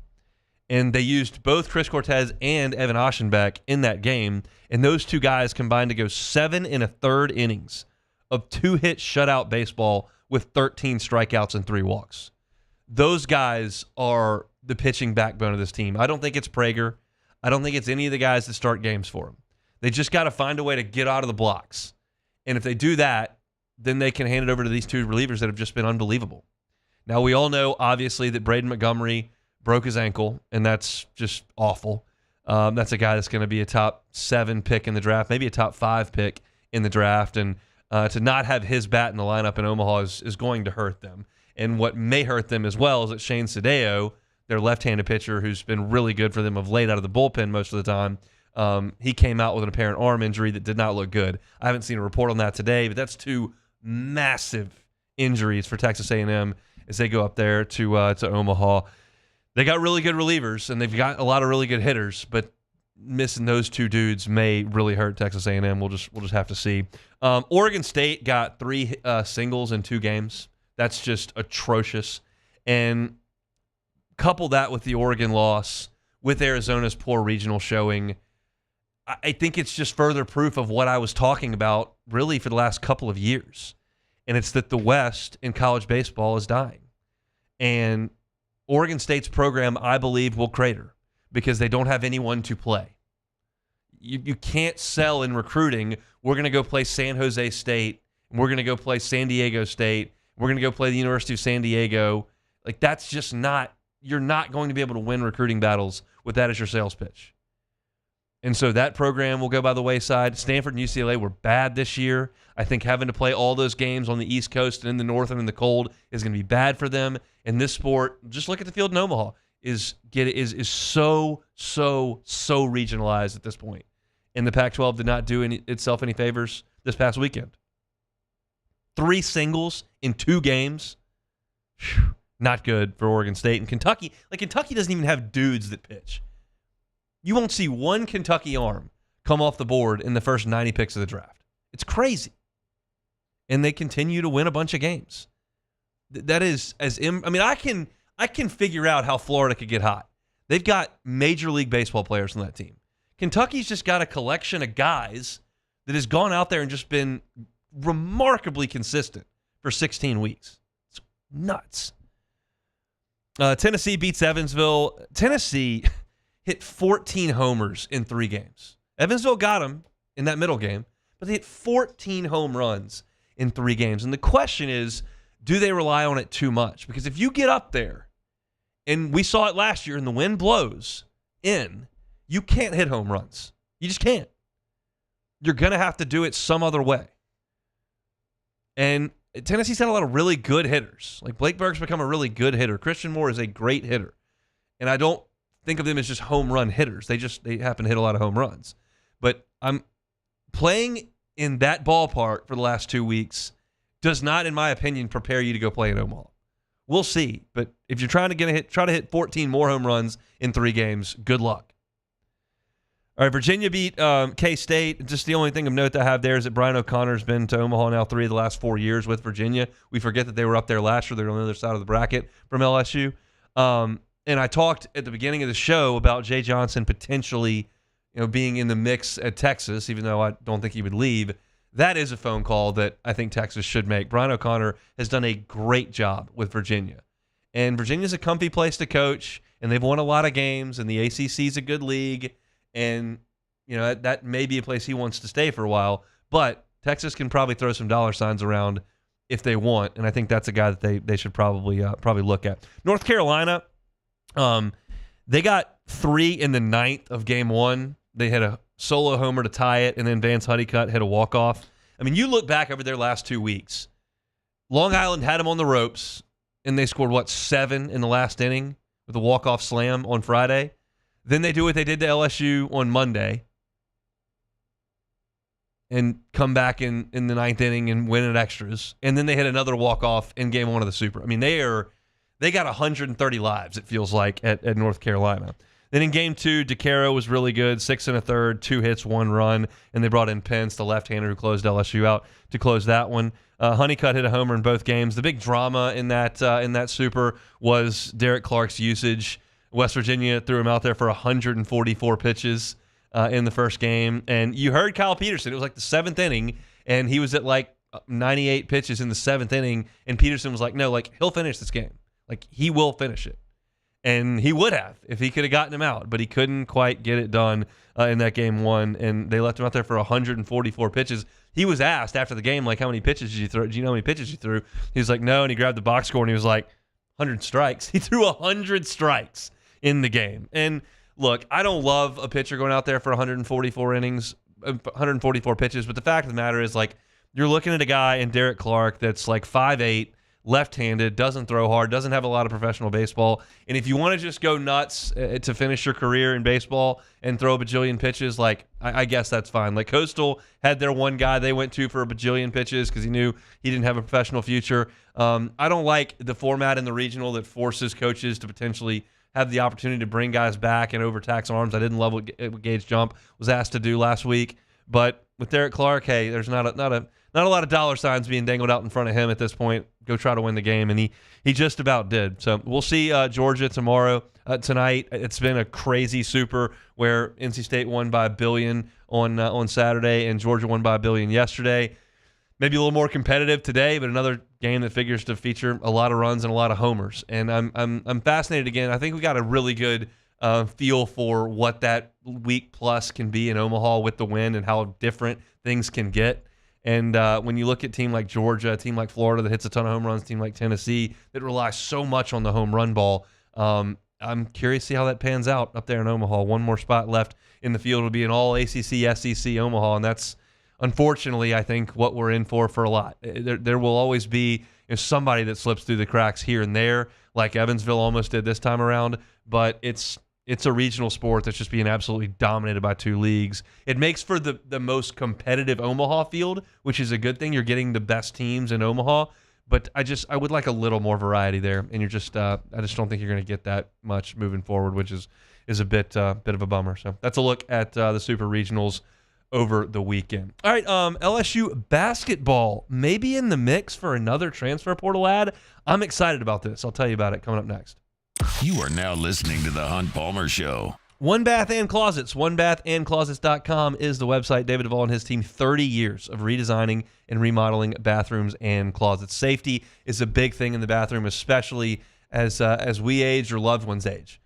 And they used both Chris Cortez and Evan Aschenbeck in that game. And those 2 guys combined to go 7 1/3 innings of 2-hit shutout baseball with 13 strikeouts and 3 walks. Those guys are the pitching backbone of this team. I don't think it's Prager. I don't think it's any of the guys that start games for them. They just got to find a way to get out of the blocks. And if they do that, then they can hand it over to these 2 relievers that have just been unbelievable. Now, we all know, obviously, that Braden Montgomery broke his ankle, and that's just awful. That's a guy that's going to be a top 7 pick in the draft, maybe a top 5 pick in the draft, and to not have his bat in the lineup in Omaha is going to hurt them. And what may hurt them as well is that Shane Sadeo, their left-handed pitcher who's been really good for them of late out of the bullpen most of the time, he came out with an apparent arm injury that did not look good. I haven't seen a report on that today, but that's 2 massive injuries for Texas A&M as they go up there to Omaha. They got really good relievers, and they've got a lot of really good hitters, but missing those 2 dudes may really hurt Texas A&M. We'll just have to see. Oregon State got 3 singles in 2 games. That's just atrocious. And couple that with the Oregon loss, with Arizona's poor regional showing, I think it's just further proof of what I was talking about really for the last couple of years. And it's that the West in college baseball is dying. And Oregon State's program, I believe, will crater because they don't have anyone to play. You can't sell in recruiting, we're going to go play San Jose State, and we're going to go play San Diego State, we're going to go play the University of San Diego, Like, that's just not – you're not going to be able to win recruiting battles with that as your sales pitch. And so that program will go by the wayside. Stanford and UCLA were bad this year. I think having to play all those games on the East Coast and in the North and in the cold is going to be bad for them. And this sport, just look at the field in Omaha, is so regionalized at this point. And the Pac-12 did not do itself any favors this past weekend. 3 singles in 2 games. Whew, not good for Oregon State. And Kentucky doesn't even have dudes that pitch. You won't see one Kentucky arm come off the board in the first 90 picks of the draft. It's crazy. And they continue to win a bunch of games. That is I can figure out how Florida could get hot. They've got Major League Baseball players on that team. Kentucky's just got a collection of guys that has gone out there and just been remarkably consistent for 16 weeks. It's nuts. Tennessee beats Evansville. Tennessee hit 14 homers in 3 games. Evansville got them in that middle game, but they hit 14 home runs in 3 games. And the question is, do they rely on it too much? Because if you get up there, and we saw it last year, and the wind blows in, you can't hit home runs. You just can't. You're going to have to do it some other way. And Tennessee's had a lot of really good hitters. Like Blake Burke's become a really good hitter. Christian Moore is a great hitter. And I don't think of them as just home run hitters. They happen to hit a lot of home runs. But I'm playing in that ballpark for the last 2 weeks does not, in my opinion, prepare you to go play in Omaha. We'll see. But if you're try to hit 14 more home runs in 3 games, good luck. All right, Virginia beat K-State. Just the only thing of note that I have there is that Brian O'Connor's been to Omaha now 3 of the last 4 years with Virginia. We forget that they were up there last year. They're on the other side of the bracket from LSU. And I talked at the beginning of the show about Jay Johnson potentially, being in the mix at Texas, even though I don't think he would leave. That is a phone call that I think Texas should make. Brian O'Connor has done a great job with Virginia. And Virginia's a comfy place to coach, and they've won a lot of games, and the ACC is a good league. And, that may be a place he wants to stay for a while. But Texas can probably throw some dollar signs around if they want, and I think that's a guy that they should probably look at. North Carolina, they got 3 in the 9th of game 1. They had a solo homer to tie it, and then Vance Honeycutt hit a walk-off. I mean, you look back over their last 2 weeks. Long Island had them on the ropes, and they scored, 7 in the last inning with a walk-off slam on Friday. Then they do what they did to LSU on Monday and come back in the 9th inning and win at extras. And then they hit another walk-off in game 1 of the Super. I mean, they got 130 lives, it feels like, at North Carolina. Then in game 2, DeCaro was really good, 6 1/3, 2 hits, 1 run, and they brought in Pence, the left-hander who closed LSU out, to close that one. Honeycutt hit a homer in both games. The big drama in that Super was Derek Clark's usage. West Virginia threw him out there for 144 pitches in the first game, and you heard Kyle Peterson. It was like the 7th inning, and he was at 98 pitches in the 7th inning, and Peterson was like, no, he'll finish this game. He will finish it. And he would have if he could have gotten him out, but he couldn't quite get it done in that game 1, and they left him out there for 144 pitches. He was asked after the game, how many pitches did you throw? Do you know how many pitches you threw? He was like, no, and he grabbed the box score, and he was like, 100 strikes. He threw 100 strikes in the game. And look, I don't love a pitcher going out there for 144 innings, 144 pitches, but the fact of the matter is, you're looking at a guy in Derek Clark that's 5'8", left-handed, doesn't throw hard, doesn't have a lot of professional baseball. And if you want to just go nuts to finish your career in baseball and throw a bajillion pitches, I guess that's fine. Coastal had their one guy they went to for a bajillion pitches because he knew he didn't have a professional future. I don't like the format in the regional that forces coaches to potentially have the opportunity to bring guys back and overtax arms. I didn't love what Gage Jump was asked to do last week. But with Derek Clark, hey, there's not a lot of dollar signs being dangled out in front of him at this point. Go try to win the game, and he just about did. So we'll see Georgia tonight. It's been a crazy Super where NC State won by $1 billion on Saturday, and Georgia won by $1 billion yesterday. Maybe a little more competitive today, but another game that figures to feature a lot of runs and a lot of homers. And I'm fascinated again. I think we got a really good feel for what that week plus can be in Omaha with the win and how different things can get. And when you look at a team like Georgia, a team like Florida that hits a ton of home runs, a team like Tennessee that relies so much on the home run ball, I'm curious to see how that pans out up there in Omaha. One more spot left in the field will be an all ACC, SEC Omaha, and that's unfortunately, I think, what we're in for a lot. There will always be somebody that slips through the cracks here and there, like Evansville almost did this time around, but it's a regional sport that's just being absolutely dominated by two leagues. It makes for the most competitive Omaha field, which is a good thing. You're getting the best teams in Omaha, but I would like a little more variety there, and I just don't think you're going to get that much moving forward, which is a bit of a bummer. So that's a look at the Super Regionals over the weekend. All right, LSU basketball may be in the mix for another transfer portal ad. I'm excited about this. I'll tell you about it coming up next. You are now listening to The Hunt Palmer Show. One Bath and Closets. OneBathAndClosets.com is the website. David Duvall and his team, 30 years of redesigning and remodeling bathrooms and closets. Safety is a big thing in the bathroom, especially as we age or loved ones age.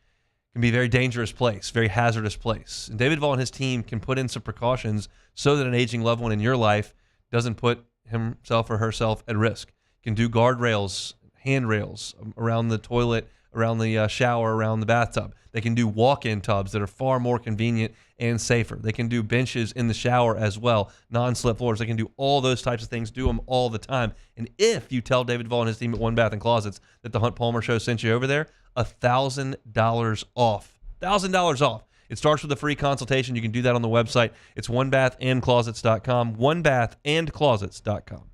It can be a very dangerous place, very hazardous place. And David Duvall and his team can put in some precautions so that an aging loved one in your life doesn't put himself or herself at risk. Can do guardrails, handrails around the toilet, around the shower, around the bathtub. They can do walk-in tubs that are far more convenient and safer. They can do benches in the shower as well, non-slip floors. They can do all those types of things, do them all the time. And if you tell David Duvall and his team at One Bath and Closets that the Hunt Palmer Show sent you over there, $1,000 off. $1,000 off. It starts with a free consultation. You can do that on the website. It's OneBathAndClosets.com, OneBathAndClosets.com.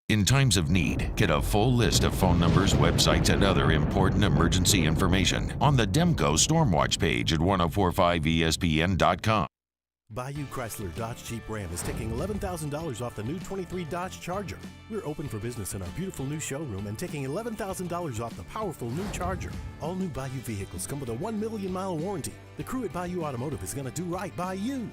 In times of need, get a full list of phone numbers, websites, and other important emergency information on the Demco Stormwatch page at 1045ESPN.com. Bayou Chrysler Dodge Jeep Ram is taking $11,000 off the new 23 Dodge Charger. We're open for business in our beautiful new showroom and taking $11,000 off the powerful new Charger. All new Bayou vehicles come with a 1 million mile warranty. The crew at Bayou Automotive is going to do right by you.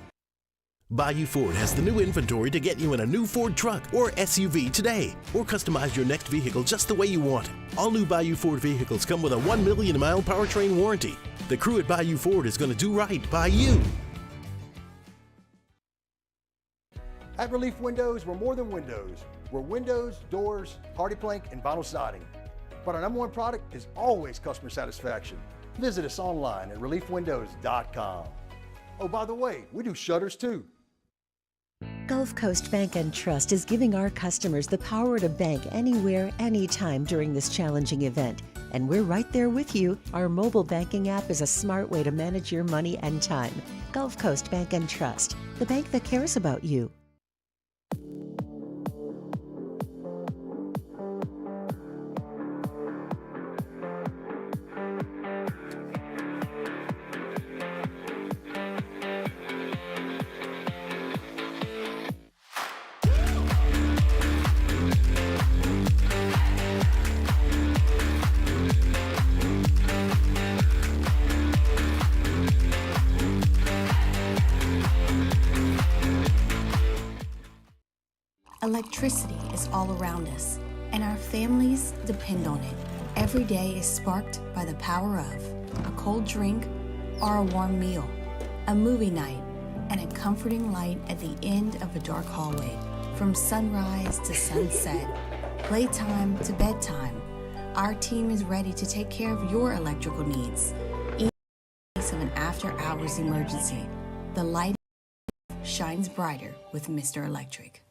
Bayou Ford has the new inventory to get you in a new Ford truck or SUV today, or customize your next vehicle just the way you want it. All new Bayou Ford vehicles come with a 1 million mile powertrain warranty. The crew at Bayou Ford is going to do right by you. At Relief Windows, we're more than windows. We're windows, doors, hardy plank, and vinyl siding. But our number one product is always customer satisfaction. Visit us online at reliefwindows.com. Oh, by the way, we do shutters too. Gulf Coast Bank and Trust is giving our customers the power to bank anywhere, anytime during this challenging event. And we're right there with you. Our mobile banking app is a smart way to manage your money and time. Gulf Coast Bank and Trust, the bank that cares about you. Electricity is all around us, and our families depend on it. Every day is sparked by the power of a cold drink or a warm meal, a movie night, and a comforting light at the end of a dark hallway. From sunrise to sunset, playtime to bedtime, our team is ready to take care of your electrical needs. In case of an after-hours emergency, the light shines brighter with Mr. Electric.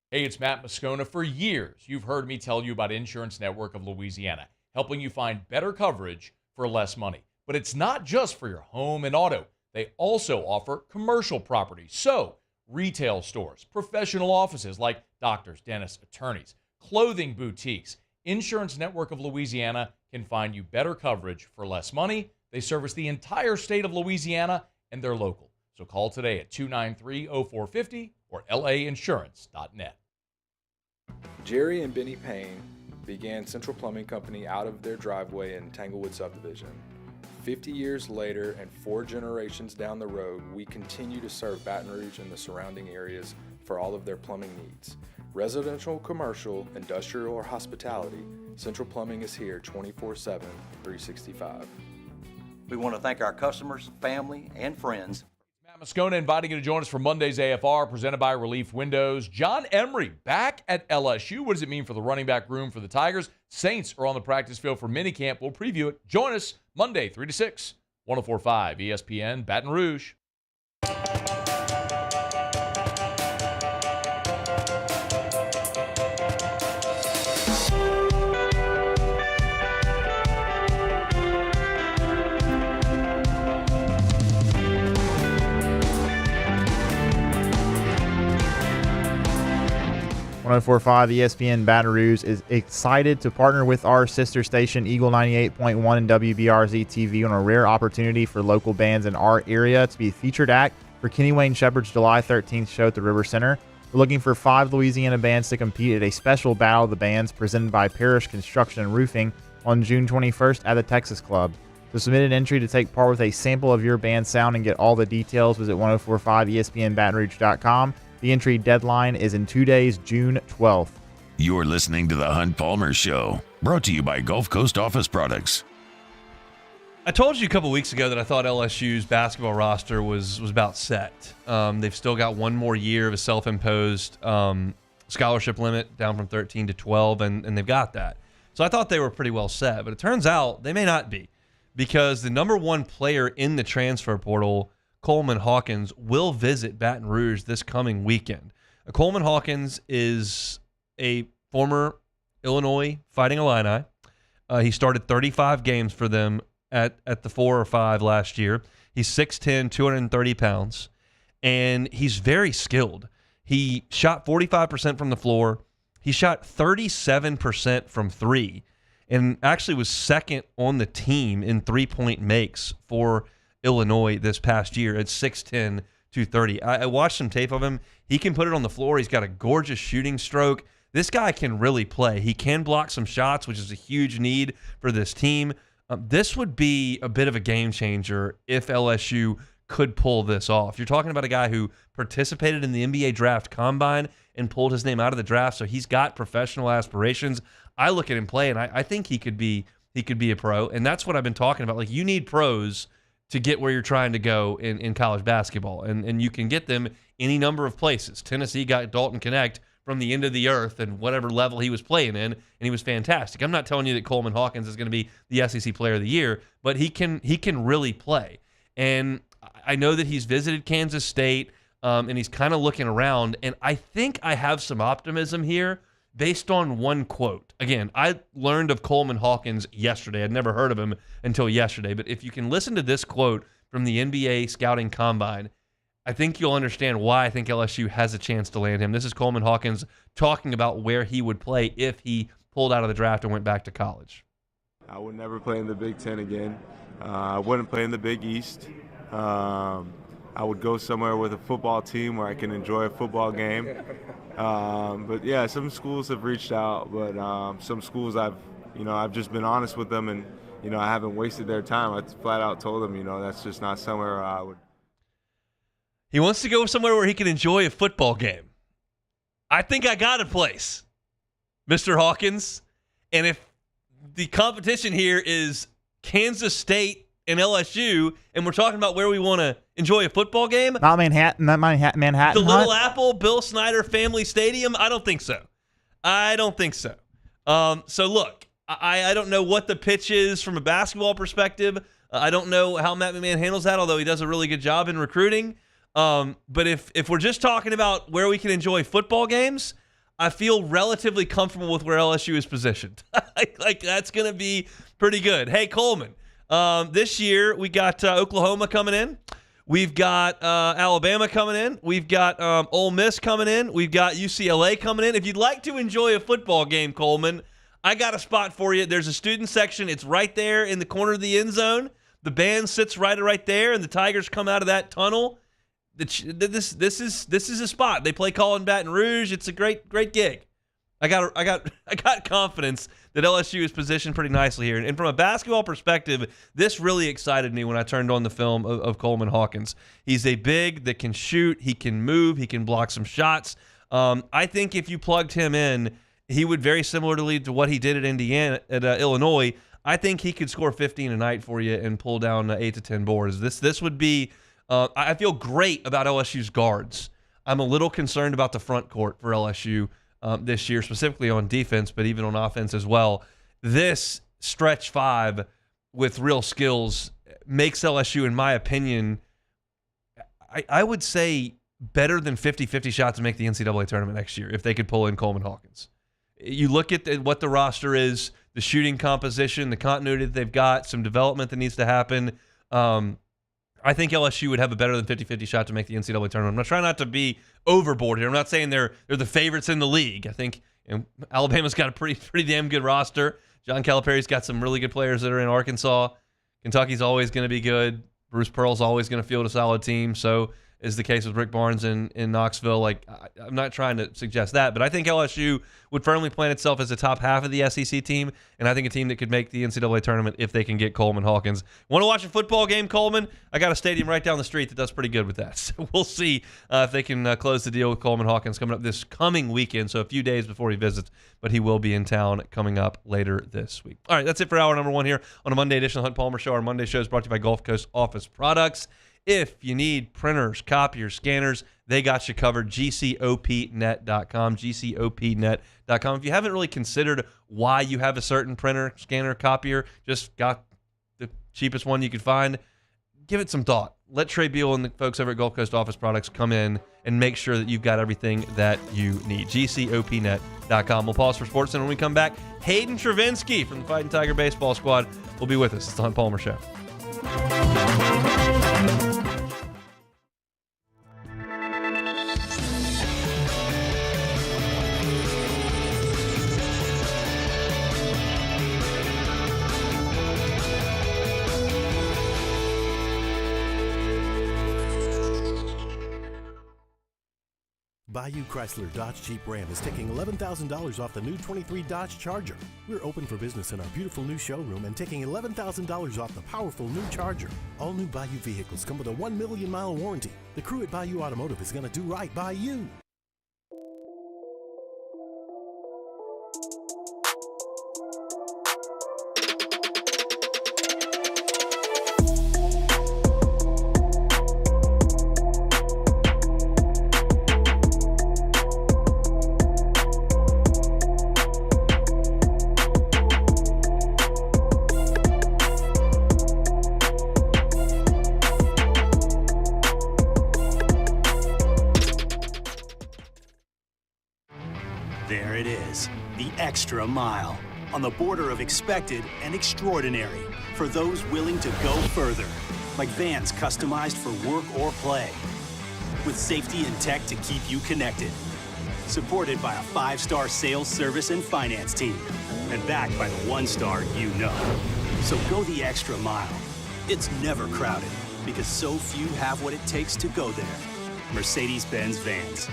Hey, it's Matt Moscona. For years, you've heard me tell you about Insurance Network of Louisiana, helping you find better coverage for less money. But it's not just for your home and auto. They also offer commercial property. So, retail stores, professional offices like doctors, dentists, attorneys, clothing boutiques. Insurance Network of Louisiana can find you better coverage for less money. They service the entire state of Louisiana, and they're local. So call today at 293-0450 or lainsurance.net. Jerry and Benny Payne began Central Plumbing Company out of their driveway in Tanglewood subdivision. 50 years later and 4 generations down the road, we continue to serve Baton Rouge and the surrounding areas for all of their plumbing needs. Residential, commercial, industrial, or hospitality, Central Plumbing is here 24/7, 365. We want to thank our customers, family, and friends. Moscona inviting you to join us for Monday's AFR, presented by Relief Windows. John Emery back at LSU. What does it mean for the running back room for the Tigers? Saints are on the practice field for minicamp. We'll preview it. Join us Monday, 3 to 6, 104.5 ESPN, Baton Rouge. ESPN Baton Rouge is excited to partner with our sister station Eagle 98.1 and WBRZ TV on a rare opportunity for local bands in our area to be a featured act for Kenny Wayne Shepherd's July 13th show at the River Center. We're looking for 5 Louisiana bands to compete at a special Battle of the Bands presented by Parish Construction and Roofing on June 21st at the Texas Club. To submit an entry to take part with a sample of your band's sound and get all the details, visit 1045ESPNBatonRouge.com. The entry deadline is in 2 days, June 12th. You're listening to The Hunt Palmer Show, brought to you by Gulf Coast Office Products. I told you a couple weeks ago that I thought LSU's basketball roster was about set. They've still got one more year of a self-imposed scholarship limit down from 13 to 12, and they've got that. So I thought they were pretty well set, but it turns out they may not be, because the number one player in the transfer portal, Coleman Hawkins, will visit Baton Rouge this coming weekend. Coleman Hawkins is a former Illinois Fighting Illini. He started 35 games for them at the 4 or 5 last year. He's 6'10", 230 pounds, and he's very skilled. He shot 45% from the floor. He shot 37% from 3, and actually was second on the team in three-point makes for Illinois this past year at 6'10", 230. I watched some tape of him. He can put it on the floor. He's got a gorgeous shooting stroke. This guy can really play. He can block some shots, which is a huge need for this team. This would be a bit of a game changer if LSU could pull this off. You're talking about a guy who participated in the NBA draft combine and pulled his name out of the draft, so he's got professional aspirations. I look at him play, and I think he could be a pro, and that's what I've been talking about. Like, you need pros to get where you're trying to go in college basketball. And you can get them any number of places. Tennessee got Dalton Connect from the end of the earth and whatever level he was playing in, and he was fantastic. I'm not telling you that Coleman Hawkins is going to be the SEC Player of the Year, but he can really play. And I know that he's visited Kansas State, and he's kind of looking around, and I think I have some optimism here based on one quote. Again, I learned of Coleman Hawkins yesterday. I'd never heard of him until yesterday. But if you can listen to this quote from the NBA Scouting Combine, I think you'll understand why I think LSU has a chance to land him. This is Coleman Hawkins talking about where he would play if he pulled out of the draft and went back to college. I would never play in the Big Ten again. I wouldn't play in the Big East. I would go somewhere with a football team where I can enjoy a football game. But yeah, some schools have reached out, but some schools I've just been honest with them, and I haven't wasted their time. I flat out told them, that's just not somewhere I would. He wants to go somewhere where he can enjoy a football game. I think I got a place, Mr. Hawkins. And if the competition here is Kansas State and LSU, and we're talking about where we want to enjoy a football game. Not Manhattan. The Little Apple, Bill Snyder Family Stadium? I don't think so. So look, I don't know what the pitch is from a basketball perspective. I don't know how Matt McMahon handles that, although he does a really good job in recruiting. But if we're just talking about where we can enjoy football games, I feel relatively comfortable with where LSU is positioned. like that's going to be pretty good. Hey, Coleman. This year, we got Oklahoma coming in. We've got Alabama coming in. We've got Ole Miss coming in. We've got UCLA coming in. If you'd like to enjoy a football game, Coleman, I got a spot for you. There's a student section. It's right there in the corner of the end zone. The band sits right there, and the Tigers come out of that tunnel. This is a spot. They play call in Baton Rouge. It's a great gig. I got confidence that LSU is positioned pretty nicely here. And from a basketball perspective, this really excited me when I turned on the film of Coleman Hawkins. He's a big that can shoot, he can move, he can block some shots. I think if you plugged him in, he would very similarly to what he did at Illinois. I think he could score 15 a night for you and pull down 8 to 10 boards. This would be I feel great about LSU's guards. I'm a little concerned about the front court for LSU this year, specifically on defense, but even on offense as well. This stretch five with real skills makes LSU, in my opinion, I would say better than 50-50 shot to make the NCAA tournament next year if they could pull in Coleman Hawkins. You look at what the roster is, the shooting composition, the continuity that they've got, some development that needs to happen. I think LSU would have a better than 50-50 shot to make the NCAA tournament. I'm not trying not to be overboard here. I'm not saying they're the favorites in the league. I think Alabama's got a pretty damn good roster. John Calipari's got some really good players that are in Arkansas. Kentucky's always going to be good. Bruce Pearl's always going to field a solid team. So is the case with Rick Barnes in Knoxville. I'm not trying to suggest that, but I think LSU would firmly plant itself as a top half of the SEC team, and I think a team that could make the NCAA tournament if they can get Coleman Hawkins. Want to watch a football game, Coleman? I got a stadium right down the street that does pretty good with that. So we'll see if they can close the deal with Coleman Hawkins coming up this coming weekend, so a few days before he visits, but he will be in town coming up later this week. All right, that's it for hour number 1 here on a Monday edition of the Hunt Palmer Show. Our Monday show is brought to you by Gulf Coast Office Products. If you need printers, copiers, scanners, they got you covered. GCOPnet.com, GCOPnet.com. If you haven't really considered why you have a certain printer, scanner, copier, just got the cheapest one you could find, give it some thought. Let Trey Beal and the folks over at Gulf Coast Office Products come in and make sure that you've got everything that you need. GCOPnet.com. We'll pause for sports, and when we come back, Hayden Travinski from the Fighting Tiger Baseball Squad will be with us. It's the Hunt Palmer Show. Bayou Chrysler Dodge Jeep Ram is taking $11,000 off the new 23 Dodge Charger. We're open for business in our beautiful new showroom and taking $11,000 off the powerful new Charger. All new Bayou vehicles come with a 1 million mile warranty. The crew at Bayou Automotive is going to do right by you. There it is, the extra mile, on the border of expected and extraordinary for those willing to go further, like vans customized for work or play, with safety and tech to keep you connected, supported by a 5-star sales, service, and finance team, and backed by the 1-star you know. So go the extra mile. It's never crowded, because so few have what it takes to go there. Mercedes-Benz Vans.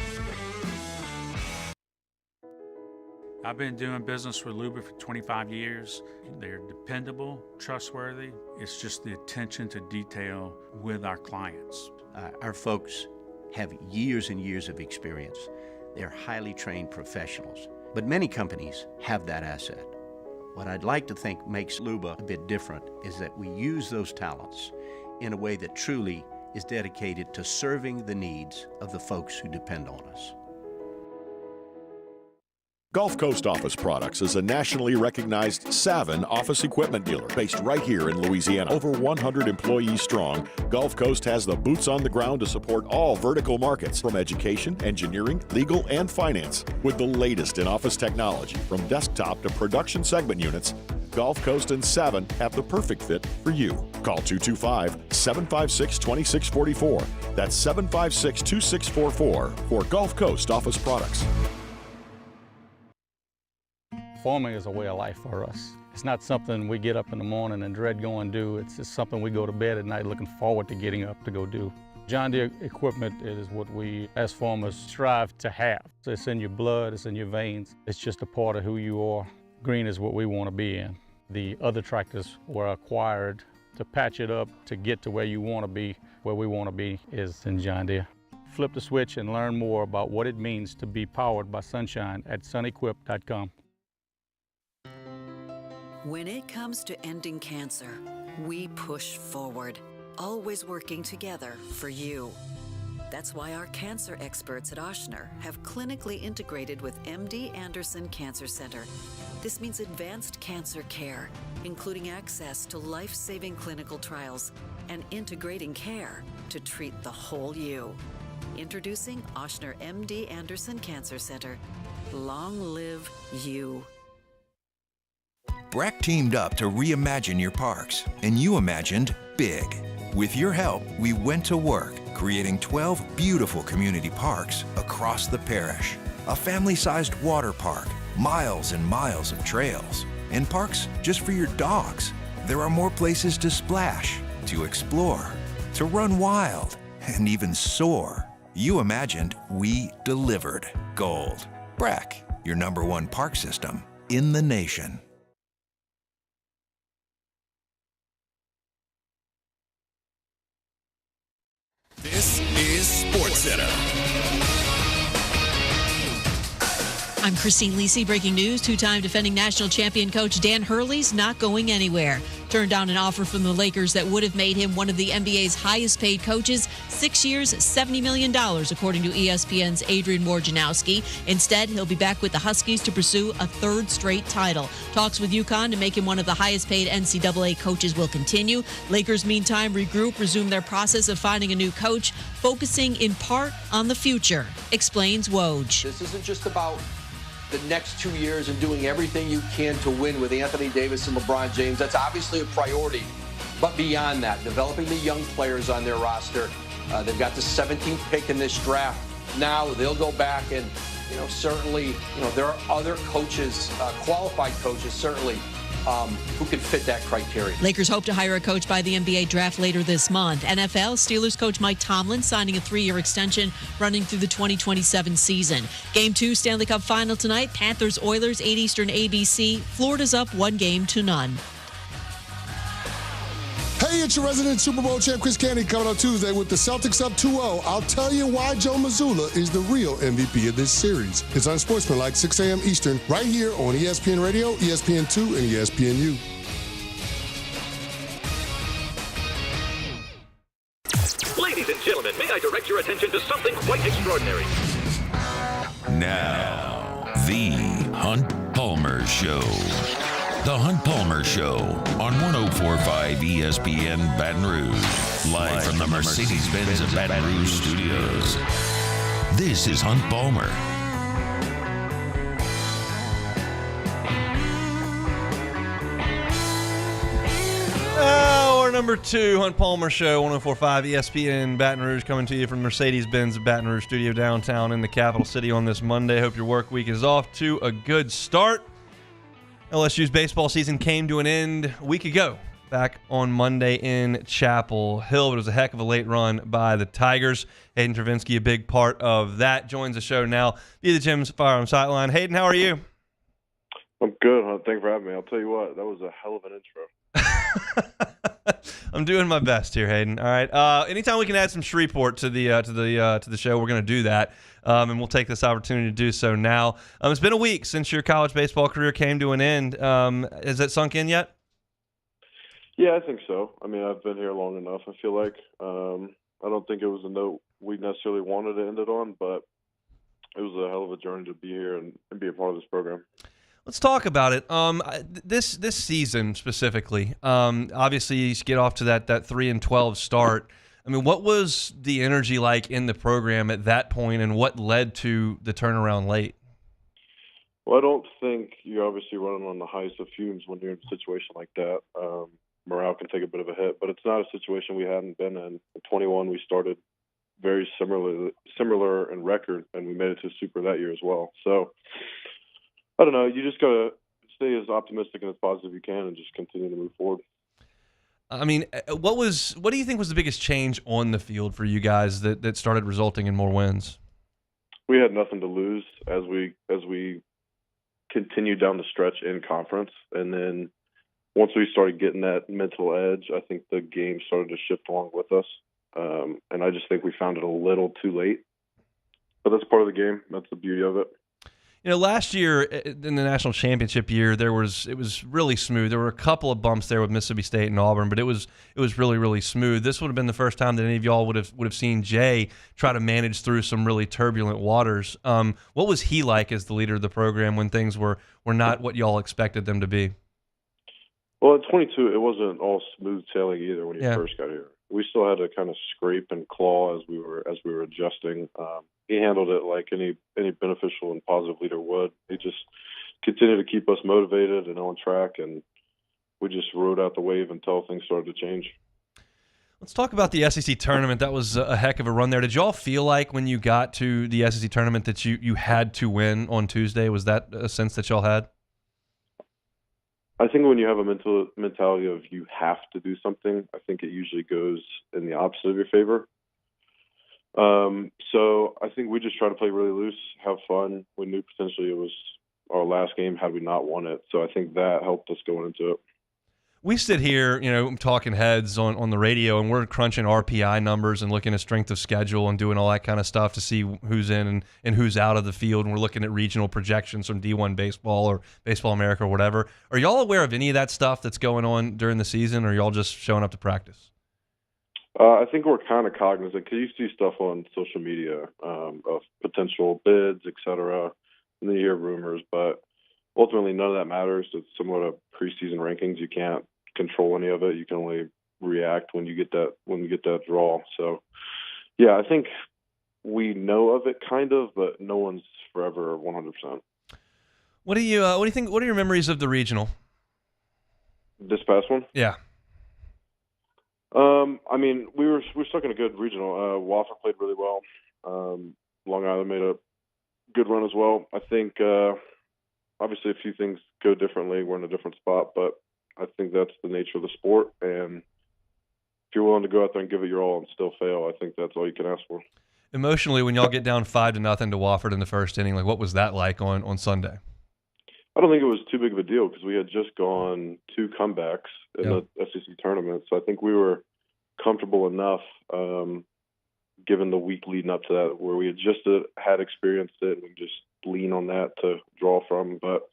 I've been doing business with Luba for 25 years. They're dependable, trustworthy. It's just the attention to detail with our clients. Our folks have years and years of experience. They're highly trained professionals, but many companies have that asset. What I'd like to think makes Luba a bit different is that we use those talents in a way that truly is dedicated to serving the needs of the folks who depend on us. Gulf Coast Office Products is a nationally recognized Savin office equipment dealer based right here in Louisiana. Over 100 employees strong, Gulf Coast has the boots on the ground to support all vertical markets, from education, engineering, legal, and finance. With the latest in office technology, from desktop to production segment units, Gulf Coast and Savin have the perfect fit for you. Call 225-756-2644. That's 756-2644 for Gulf Coast Office Products. Farming is a way of life for us. It's not something we get up in the morning and dread going do. It's just something we go to bed at night looking forward to getting up to go do. John Deere equipment is what we as farmers strive to have. It's in your blood, it's in your veins. It's just a part of who you are. Green is what we want to be in. The other tractors were acquired to patch it up to get to where you want to be. Where we want to be is in John Deere. Flip the switch and learn more about what it means to be powered by sunshine at sunequip.com. When it comes to ending cancer, we push forward, always working together for you. That's why our cancer experts at Ochsner have clinically integrated with MD Anderson Cancer Center. This means advanced cancer care, including access to life-saving clinical trials and integrating care to treat the whole you. Introducing Ochsner MD Anderson Cancer Center. Long live you. Breck teamed up to reimagine your parks, and you imagined big. With your help, we went to work, creating 12 beautiful community parks across the parish. A family-sized water park, miles and miles of trails, and parks just for your dogs. There are more places to splash, to explore, to run wild, and even soar. You imagined, we delivered. Gold. Breck, your #1 park system in the nation. This is SportsCenter. I'm Christine Lisi. Breaking news, two-time defending national champion coach Dan Hurley's not going anywhere. Turned down an offer from the Lakers that would have made him one of the NBA's highest-paid coaches, 6 years, $70 million, according to ESPN's Adrian Wojnarowski. Instead, he'll be back with the Huskies to pursue a third straight title. Talks with UConn to make him one of the highest-paid NCAA coaches will continue. Lakers, meantime, regroup, resume their process of finding a new coach, focusing in part on the future, explains Woj. This isn't just about the next 2 years and doing everything you can to win with Anthony Davis and LeBron James. That's obviously a priority. But beyond that, developing the young players on their roster. They've got the 17th pick in this draft. Now they'll go back and, certainly, there are other coaches, qualified coaches, certainly, who can fit that criteria. Lakers hope to hire a coach by the NBA draft later this month. NFL, Steelers coach Mike Tomlin signing a 3-year extension running through the 2027 season. Game 2 Stanley Cup final tonight. Panthers, Oilers, 8 Eastern ABC. Florida's up 1-0. Hey, it's your resident Super Bowl champ Chris Candy coming on Tuesday with the Celtics up 2-0. I'll tell you why Joe Mazzulla is the real MVP of this series. It's Unsportsmanlike, 6 a.m. Eastern, right here on ESPN Radio, ESPN2, and ESPNU. Ladies and gentlemen, may I direct your attention to something quite extraordinary? Now, the Hunt Palmer Show. The Hunt Palmer Show on 104.5 ESPN Baton Rouge. Live from the Mercedes-Benz of Baton Rouge studios. This is Hunt Palmer. Hour number 2, Hunt Palmer Show, 104.5 ESPN Baton Rouge, coming to you from Mercedes-Benz Baton Rouge studio downtown in the capital city on this Monday. Hope your work week is off to a good start. LSU's baseball season came to an end a week ago, back on Monday in Chapel Hill. But it was a heck of a late run by the Tigers. Hayden Travinski, a big part of that, joins the show now via the Jim's Firearm Sightline. Hayden, how are you? I'm good, huh? Thanks for having me. I'll tell you what, that was a hell of an intro. I'm doing my best here, Hayden. All right. Anytime we can add some Shreveport to the show, we're going to do that. And we'll take this opportunity to do so now. It's been a week since your college baseball career came to an end. Has that sunk in yet? Yeah, I think so. I mean, I've been here long enough, I feel like. I don't think it was a note we necessarily wanted to end it on, but it was a hell of a journey to be here and be a part of this program. Let's talk about it. This season specifically, obviously you get off to that 3-12 start. I mean, what was the energy like in the program at that point, and what led to the turnaround late? Well, I don't think you're obviously running on the highest of fumes when you're in a situation like that. Morale can take a bit of a hit, but it's not a situation we hadn't been in. In 21, we started very similar in record, and we made it to Super that year as well. So, I don't know. You just got to stay as optimistic and as positive as you can and just continue to move forward. I mean, what do you think was the biggest change on the field for you guys that started resulting in more wins? We had nothing to lose as we continued down the stretch in conference, and then once we started getting that mental edge, I think the game started to shift along with us. And I just think we found it a little too late. But that's part of the game. That's the beauty of it. Last year in the national championship year, it was really smooth. There were a couple of bumps there with Mississippi State and Auburn, but it was really, really smooth. This would have been the first time that any of y'all would have seen Jay try to manage through some really turbulent waters. What was he like as the leader of the program when things were not what y'all expected them to be? Well, at 22, it wasn't all smooth sailing either when you first got here. We still had to kind of scrape and claw as we were adjusting. He handled it like any beneficial and positive leader would. He just continued to keep us motivated and on track, and we just rode out the wave until things started to change. Let's talk about the SEC tournament. That was a heck of a run there. Did y'all feel like when you got to the SEC tournament that you had to win on Tuesday? Was that a sense that y'all had? I think when you have a mentality of you have to do something, I think it usually goes in the opposite of your favor. So I think we just tried to play really loose, have fun. We knew potentially it was our last game had we not won it. So I think that helped us going into it. We sit here, talking heads on the radio, and we're crunching RPI numbers and looking at strength of schedule and doing all that kind of stuff to see who's in and who's out of the field. And we're looking at regional projections from D1 Baseball or Baseball America or whatever. Are y'all aware of any of that stuff that's going on during the season, or are y'all just showing up to practice? I think we're kind of cognizant because you see stuff on social media of potential bids, et cetera, and then you hear rumors, but ultimately none of that matters. It's similar to preseason rankings. You can't control any of it. You can only react when you get that draw. So yeah, I think we know of it kind of, but no one's forever 100%. What do you think? What are your memories of the regional? This past one? Yeah. I mean, we were stuck in a good regional. Wofford played really well. Long Island made a good run as well. I think obviously a few things go differently. We're in a different spot, but I think that's the nature of the sport. And if you're willing to go out there and give it your all and still fail, I think that's all you can ask for. Emotionally, when y'all get down 5-0 to Wofford in the first inning, like what was that like on Sunday? I don't think it was too big of a deal because we had just gone 2 comebacks in the SEC tournament. So I think we were comfortable enough, given the week leading up to that, where we had just had experienced it and we just lean on that to draw from. But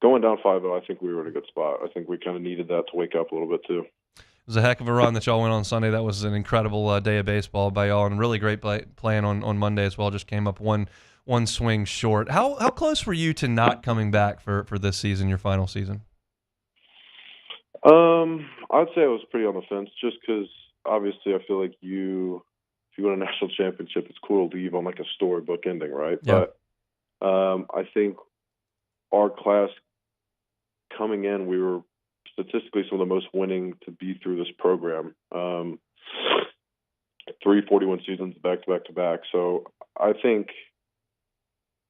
going down 5-0, I think we were in a good spot. I think we kind of needed that to wake up a little bit too. It was a heck of a run that y'all went on Sunday. That was an incredible day of baseball by y'all, and really great playing on Monday as well. Just came up one swing short. How close were you to not coming back for this season, your final season? I'd say I was pretty on the fence just because obviously I feel like if you win a national championship, it's cool to leave on like a storybook ending, right? Yeah. But I think our class coming in, we were statistically some of the most winning to be through this program. 341 seasons back to back. So I think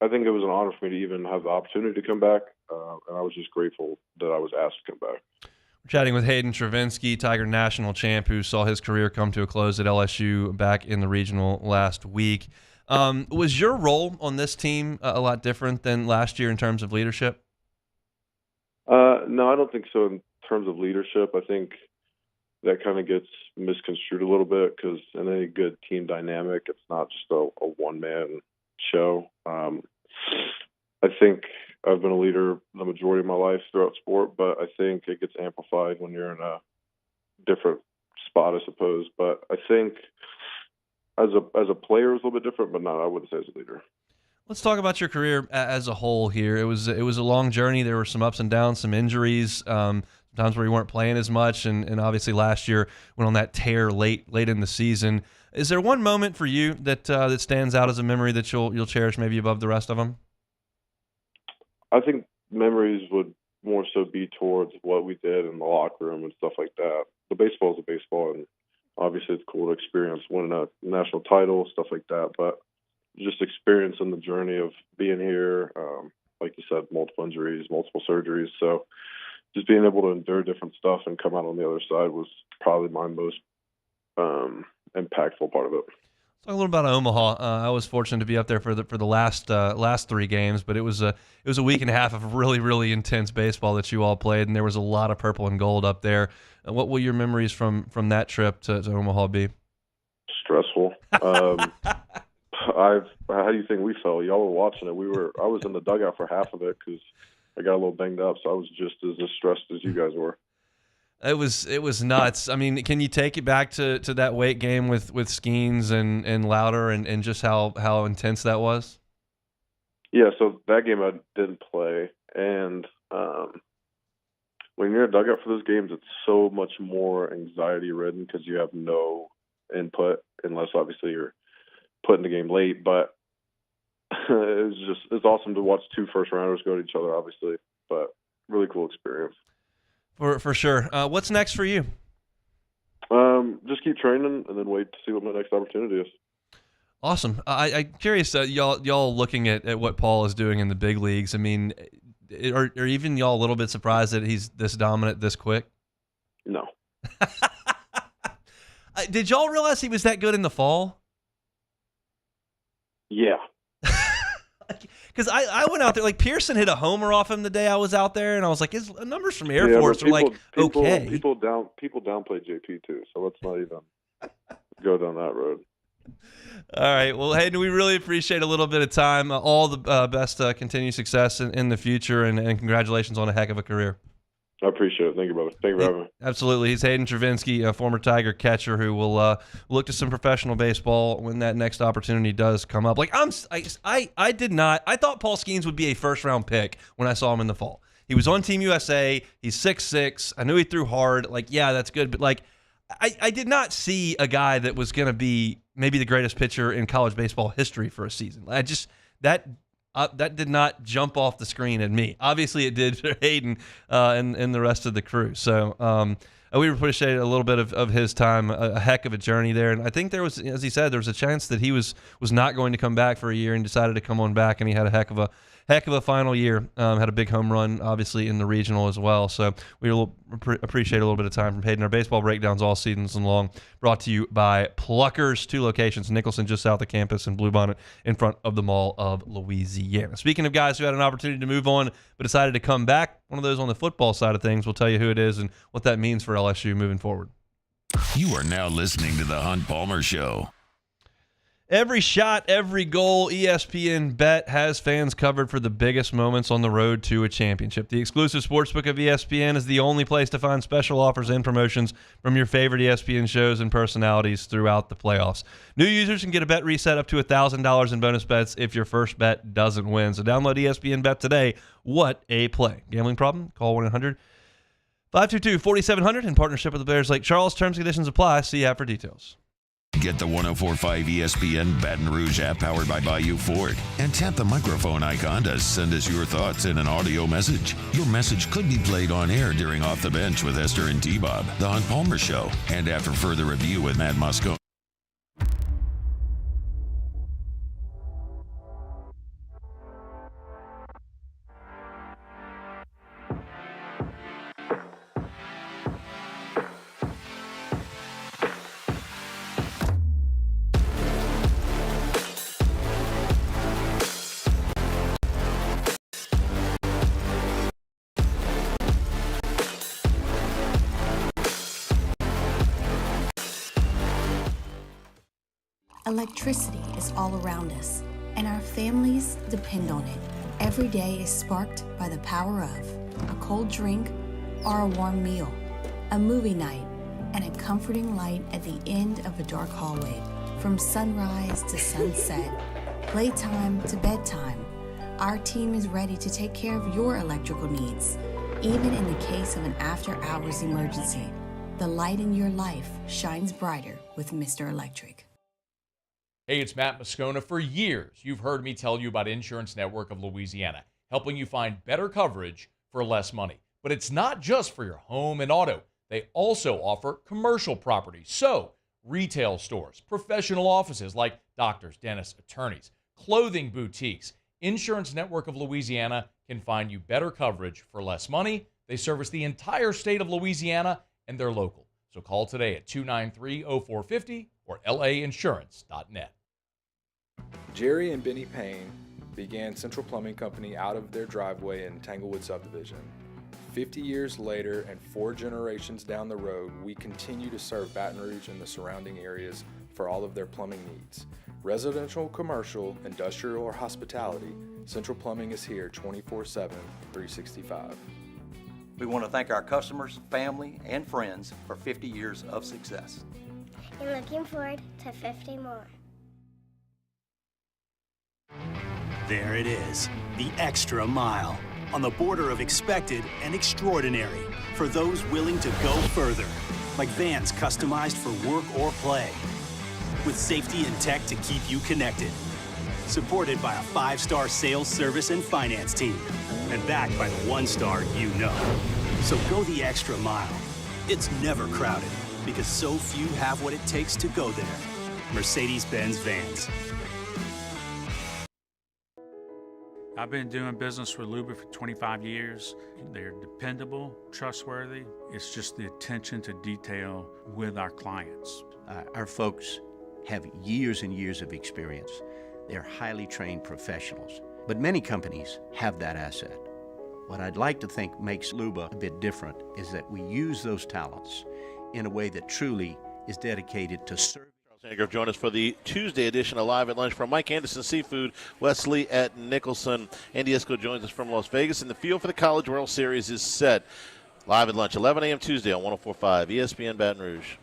it was an honor for me to even have the opportunity to come back, and I was just grateful that I was asked to come back. We're chatting with Hayden Travinski, Tiger national champ, who saw his career come to a close at LSU back in the regional last week. Was your role on this team a lot different than last year in terms of leadership? No, I don't think so in terms of leadership. I think that kind of gets misconstrued a little bit because in any good team dynamic, it's not just a one-man show. I think I've been a leader the majority of my life throughout sport, but I think it gets amplified when you're in a different spot, I suppose. But I think as a player, it's a little bit different, but no, I wouldn't say as a leader. Let's talk about your career as a whole here. It was a long journey. There were some ups and downs, some injuries, times where you weren't playing as much, and obviously last year went on that tear late in the season. Is there one moment for you that stands out as a memory that you'll cherish maybe above the rest of them? I think memories would more so be towards what we did in the locker room and stuff like that. The baseball is a baseball, and obviously it's cool to experience winning a national title, stuff like that. But just experiencing the journey of being here, like you said, multiple injuries, multiple surgeries. So just being able to endure different stuff and come out on the other side was probably my most impactful part of it. Talk a little about Omaha. I was fortunate to be up there for the last 3 games, but it was a week and a half of really, really intense baseball that you all played, and there was a lot of purple and gold up there. What will your memories from that trip to Omaha be? Stressful. How do you think we felt? Y'all were watching it. I was in the dugout for half of it because I got a little banged up, so I was just as stressed as you guys were. It was nuts. I mean, can you take it back to that Wake game with Skeens and Louder and just how intense that was? Yeah, so that game I didn't play, and when you're in a dugout for those games, it's so much more anxiety-ridden because you have no input, unless obviously you're put in the game late. But it's awesome to watch two first-rounders go to each other, obviously, but really cool experience. For sure. What's next for you? Just keep training and then wait to see what my next opportunity is. Awesome. I'm curious, y'all looking at what Paul is doing in the big leagues. I mean, are even y'all a little bit surprised that he's this dominant this quick? No. Did y'all realize he was that good in the fall? Yeah. Because I went out there, like Pearson hit a homer off him the day I was out there, and I was like, his numbers from Air Force are okay. People downplay JP too, so let's not even go down that road. All right. Well, Hayden, we really appreciate a little bit of time. All the best continued success in the future, and congratulations on a heck of a career. I appreciate it. Thank you, brother. Thank you for having me. Absolutely. He's Hayden Travinski, a former Tiger catcher who will look to some professional baseball when that next opportunity does come up. Like I thought Paul Skeens would be a first-round pick when I saw him in the fall. He was on Team USA. He's 6'6". I knew he threw hard. Like, yeah, that's good. But, like, I did not see a guy that was going to be maybe the greatest pitcher in college baseball history for a season. That did not jump off the screen at me. Obviously, it did for Hayden and the rest of the crew. So we appreciate a little bit of his time, a heck of a journey there. And I think there was, as he said, there was a chance that he was not going to come back for a year and decided to come on back, and he had a heck of a final year. Had a big home run, obviously, in the regional as well. So we appreciate a little bit of time from Hayden. Our baseball breakdowns all seasons long, brought to you by Pluckers, 2 locations, Nicholson just south of campus and Bluebonnet in front of the Mall of Louisiana. Speaking of guys who had an opportunity to move on but decided to come back, one of those on the football side of things, we'll tell you who it is and what that means for LSU moving forward. You are now listening to The Hunt Palmer Show. Every shot, every goal, ESPN Bet has fans covered for the biggest moments on the road to a championship. The exclusive sportsbook of ESPN is the only place to find special offers and promotions from your favorite ESPN shows and personalities throughout the playoffs. New users can get a bet reset up to $1,000 in bonus bets if your first bet doesn't win. So download ESPN Bet today. What a play. Gambling problem? Call 1-800-522-4700 in partnership with the Bears Lake Charles. Terms and conditions apply. See app for details. Get the 104.5 ESPN Baton Rouge app powered by Bayou Ford and tap the microphone icon to send us your thoughts in an audio message. Your message could be played on air during Off the Bench with Esther and T-Bob, The Hunt Palmer Show, and after further review with Matt Moscone. Electricity is all around us, and our families depend on it. Every day is sparked by the power of a cold drink or a warm meal, a movie night, and a comforting light at the end of a dark hallway. From sunrise to sunset, playtime to bedtime, our team is ready to take care of your electrical needs. Even in the case of an after-hours emergency, the light in your life shines brighter with Mr. Electric. Hey, it's Matt Moscone. For years, you've heard me tell you about Insurance Network of Louisiana, helping you find better coverage for less money. But it's not just for your home and auto. They also offer commercial property. So, retail stores, professional offices like doctors, dentists, attorneys, clothing boutiques. Insurance Network of Louisiana can find you better coverage for less money. They service the entire state of Louisiana, and they're local. So call today at 293-0450 or lainsurance.net. Jerry and Benny Payne began Central Plumbing Company out of their driveway in Tanglewood Subdivision. 50 years later and 4 generations down the road, we continue to serve Baton Rouge and the surrounding areas for all of their plumbing needs. Residential, commercial, industrial, or hospitality, Central Plumbing is here 24/7, 365. We want to thank our customers, family, and friends for 50 years of success. And looking forward to 50 more. There it is, the extra mile, on the border of expected and extraordinary, for those willing to go further, like vans customized for work or play, with safety and tech to keep you connected, supported by a 5-star sales, service, and finance team, and backed by the 1-star you know. So go the extra mile. It's never crowded, because so few have what it takes to go there. Mercedes-Benz Vans. I've been doing business with Luba for 25 years. They're dependable, trustworthy. It's just the attention to detail with our clients. Our folks have years and years of experience. They're highly trained professionals, but many companies have that asset. What I'd like to think makes Luba a bit different is that we use those talents in a way that truly is dedicated to serving. Sangrove, join us for the Tuesday edition of Live at Lunch from Mike Anderson Seafood, Wesley at Nicholson. Andy Esco joins us from Las Vegas, and the field for the College World Series is set. Live at Lunch, 11 a.m. Tuesday on 104.5 ESPN Baton Rouge.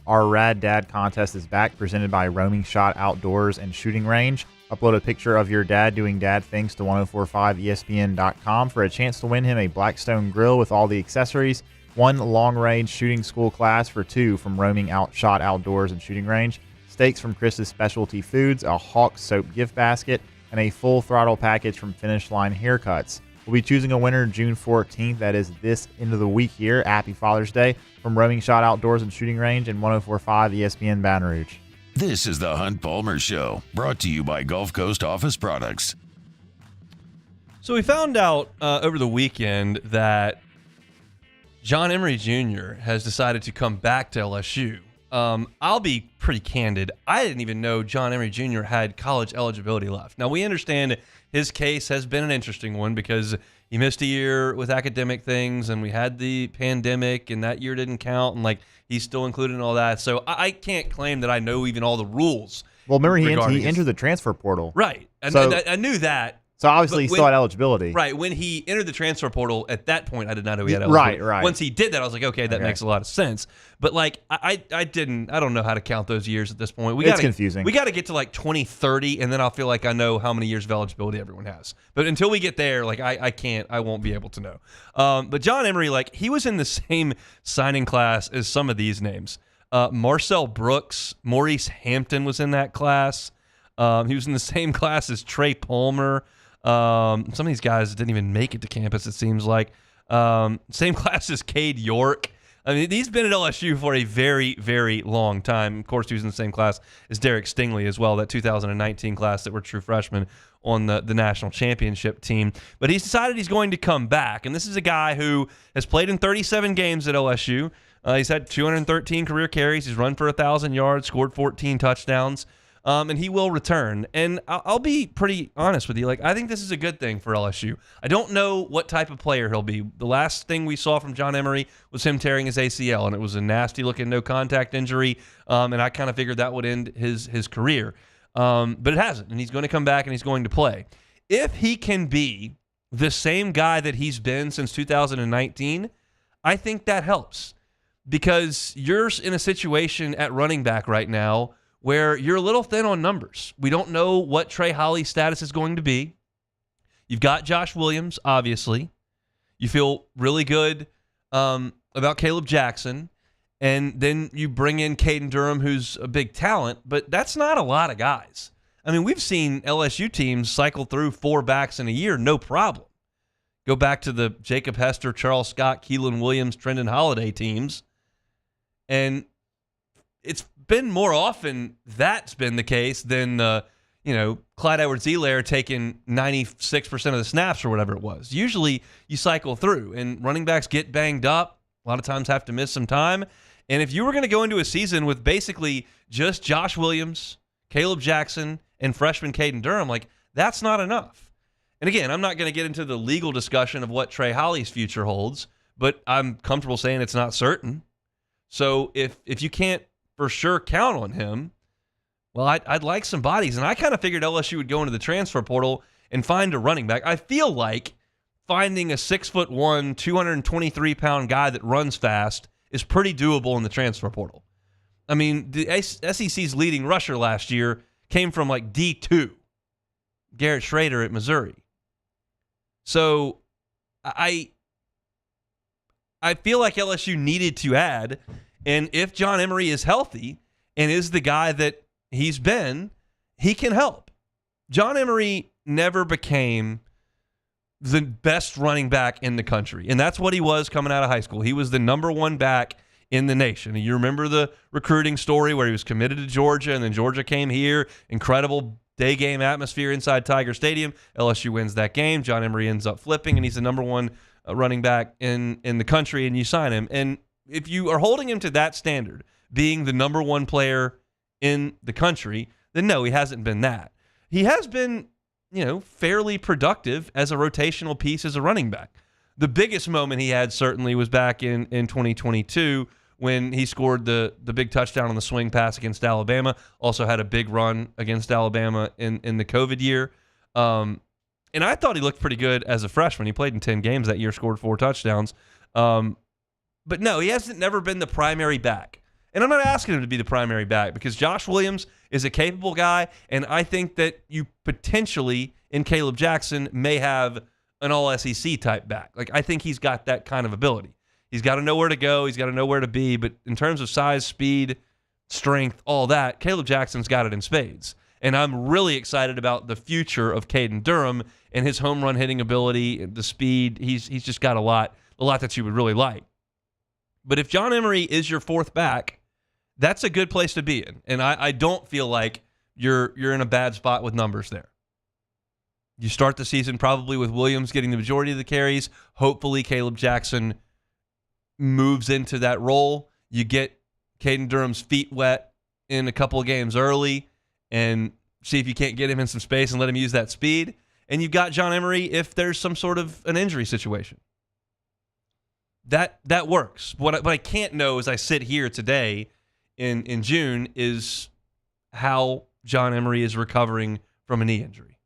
Our Rad Dad contest is back, presented by Roaming Shot Outdoors and Shooting Range. Upload a picture of your dad doing dad things to 1045ESPN.com for a chance to win him a Blackstone grill with all the accessories, 1 long-range shooting school class for 2 from Roaming Shot Outdoors and Shooting Range, steaks from Chris's Specialty Foods, a Hawk soap gift basket, and a full throttle package from Finish Line Haircuts. We'll be choosing a winner June 14th. That is this end of the week here. Happy Father's Day from Roaming Shot Outdoors and Shooting Range and 104.5 ESPN Baton Rouge. This is the Hunt Palmer Show, brought to you by Gulf Coast Office Products. So we found out over the weekend that John Emery Jr. has decided to come back to LSU. I'll be pretty candid. I didn't even know John Emery Jr. had college eligibility left. Now, we understand his case has been an interesting one because he missed a year with academic things, and we had the pandemic, and that year didn't count, and he's still included in all that. So I can't claim that I know even all the rules. Well, remember he entered the transfer portal. Right. And I knew that. So obviously he still had eligibility. Right. When he entered the transfer portal, at that point, I did not know he had eligibility. Right. Once he did that, I was like, okay, that makes a lot of sense. But I don't know how to count those years at this point. It's confusing. We got to get to 2030, and then I'll feel like I know how many years of eligibility everyone has. But until we get there, I won't be able to know. But John Emery, he was in the same signing class as some of these names. Marcel Brooks, Maurice Hampton was in that class. He was in the same class as Trey Palmer. Some of these guys didn't even make it to campus, it seems like. Same class as Cade York. I mean, he's been at LSU for a very, very long time. Of course, he was in the same class as Derek Stingley as well, that 2019 class that were true freshmen on the national championship team. But he's decided he's going to come back, and this is a guy who has played in 37 games at LSU. He's had 213 career carries. He's run for 1,000 yards, scored 14 touchdowns. And he will return. And I'll be pretty honest with you. I think this is a good thing for LSU. I don't know what type of player he'll be. The last thing we saw from John Emery was him tearing his ACL, and it was a nasty-looking no-contact injury, and I kind of figured that would end his career. But it hasn't, and he's going to come back, and he's going to play. If he can be the same guy that he's been since 2019, I think that helps. Because you're in a situation at running back right now where you're a little thin on numbers. We don't know what Trey Holly's status is going to be. You've got Josh Williams, obviously. You feel really good about Caleb Jackson. And then you bring in Caden Durham, who's a big talent, but that's not a lot of guys. I mean, we've seen LSU teams cycle through 4 backs in a year, no problem. Go back to the Jacob Hester, Charles Scott, Keelan Williams, Trendon Holiday teams. And it's been more often that's been the case than, Clyde Edwards-Helaire taking 96% of the snaps or whatever it was. Usually you cycle through, and running backs get banged up, a lot of times have to miss some time. And if you were going to go into a season with basically just Josh Williams, Caleb Jackson, and freshman Caden Durham, like, that's not enough. And again, I'm not going to get into the legal discussion of what Trey Holly's future holds, but I'm comfortable saying it's not certain. So if you can't for sure count on him, well, I'd like some bodies. And I kind of figured LSU would go into the transfer portal and find a running back. I feel like finding a 6'1", 223-pound guy that runs fast is pretty doable in the transfer portal. I mean, the SEC's leading rusher last year came from like D2, Garrett Schrader at Missouri. So I feel like LSU needed to add, and if John Emery is healthy and is the guy that he's been, he can help. John Emery never became the best running back in the country, and that's what he was coming out of high school. He was the number one back in the nation. And you remember the recruiting story where he was committed to Georgia, and then Georgia came here, incredible day game atmosphere inside Tiger Stadium. LSU wins that game. John Emery ends up flipping, and he's the number one running back in the country, and you sign him. And if you are holding him to that standard, being the number one player in the country, then no, he hasn't been that. He has been, fairly productive as a rotational piece as a running back. The biggest moment he had certainly was back in 2022 when he scored the big touchdown on the swing pass against Alabama. Also had a big run against Alabama in the COVID year. And I thought he looked pretty good as a freshman. He played in 10 games that year, scored 4 touchdowns. But no, he hasn't never been the primary back. And I'm not asking him to be the primary back because Josh Williams is a capable guy, and I think that you potentially, in Caleb Jackson, may have an all-SEC type back. Like, I think he's got that kind of ability. He's got to know where to go. He's got to know where to be. But in terms of size, speed, strength, all that, Caleb Jackson's got it in spades. And I'm really excited about the future of Caden Durham and his home run hitting ability, the speed. He's just got a lot that you would really like. But if John Emery is your fourth back, that's a good place to be in. And I don't feel like you're in a bad spot with numbers there. You start the season probably with Williams getting the majority of the carries. Hopefully Caleb Jackson moves into that role. You get Caden Durham's feet wet in a couple of games early and see if you can't get him in some space and let him use that speed. And you've got John Emery if there's some sort of an injury situation. That works. What I can't know as I sit here today in June is how John Emery is recovering from a knee injury.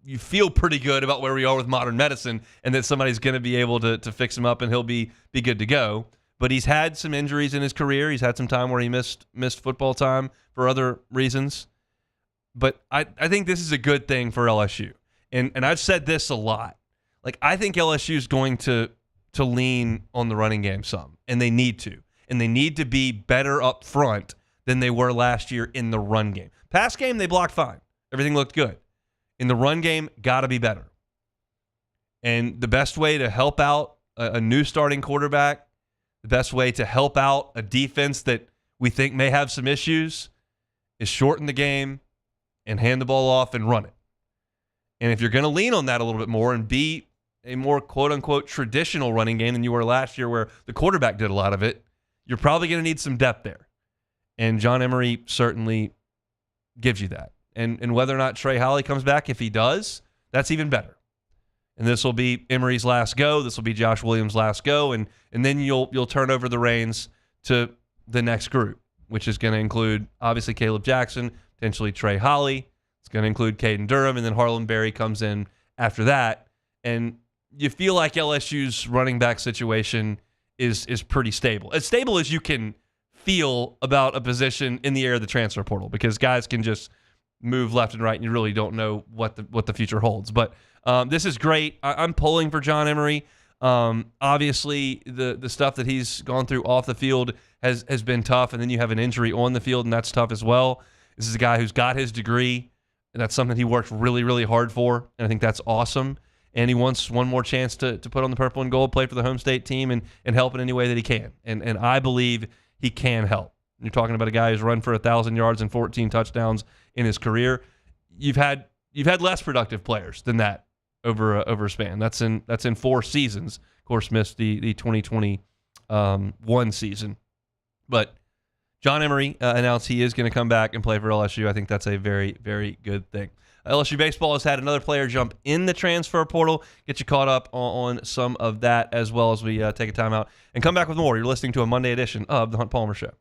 You feel pretty good about where we are with modern medicine and that somebody's going to be able to fix him up and he'll be good to go. But he's had some injuries in his career. He's had some time where he missed football time for other reasons. But I think this is a good thing for LSU. And I've said this a lot. Like, I think LSU is going to lean on the running game some, and they need to. And they need to be better up front than they were last year in the run game. Pass game, they blocked fine. Everything looked good. In the run game, got to be better. And the best way to help out a new starting quarterback, the best way to help out a defense that we think may have some issues is shorten the game and hand the ball off and run it. And if you're going to lean on that a little bit more and be a more quote-unquote traditional running game than you were last year where the quarterback did a lot of it, you're probably going to need some depth there. And John Emery certainly gives you that. And whether or not Trey Howley comes back, if he does, that's even better. And this will be Emery's last go. This will be Josh Williams' last go. And then you'll turn over the reins to the next group, which is going to include, obviously, Caleb Jackson, potentially Trey Howley. It's going to include Caden Durham, and then Harlan Berry comes in after that. And you feel like LSU's running back situation is pretty stable. As stable as you can feel about a position in the air of the transfer portal, because guys can just move left and right, and you really don't know what the future holds. But this is great. I'm pulling for John Emery. Obviously, the stuff that he's gone through off the field has been tough, and then you have an injury on the field, and that's tough as well. This is a guy who's got his degree, and that's something he worked really, really hard for, and I think that's awesome. And he wants one more chance to put on the purple and gold, play for the home state team, and help in any way that he can. And I believe he can help. You're talking about a guy who's run for 1,000 yards and 14 touchdowns in his career. You've had less productive players than that over a span. That's in 4 seasons. Of course, missed the 2021 season. But John Emery announced he is going to come back and play for LSU. I think that's a very, very good thing. LSU baseball has had another player jump in the transfer portal. Get you caught up on some of that as well as we take a timeout and come back with more. You're listening to a Monday edition of The Hunt Palmer Show.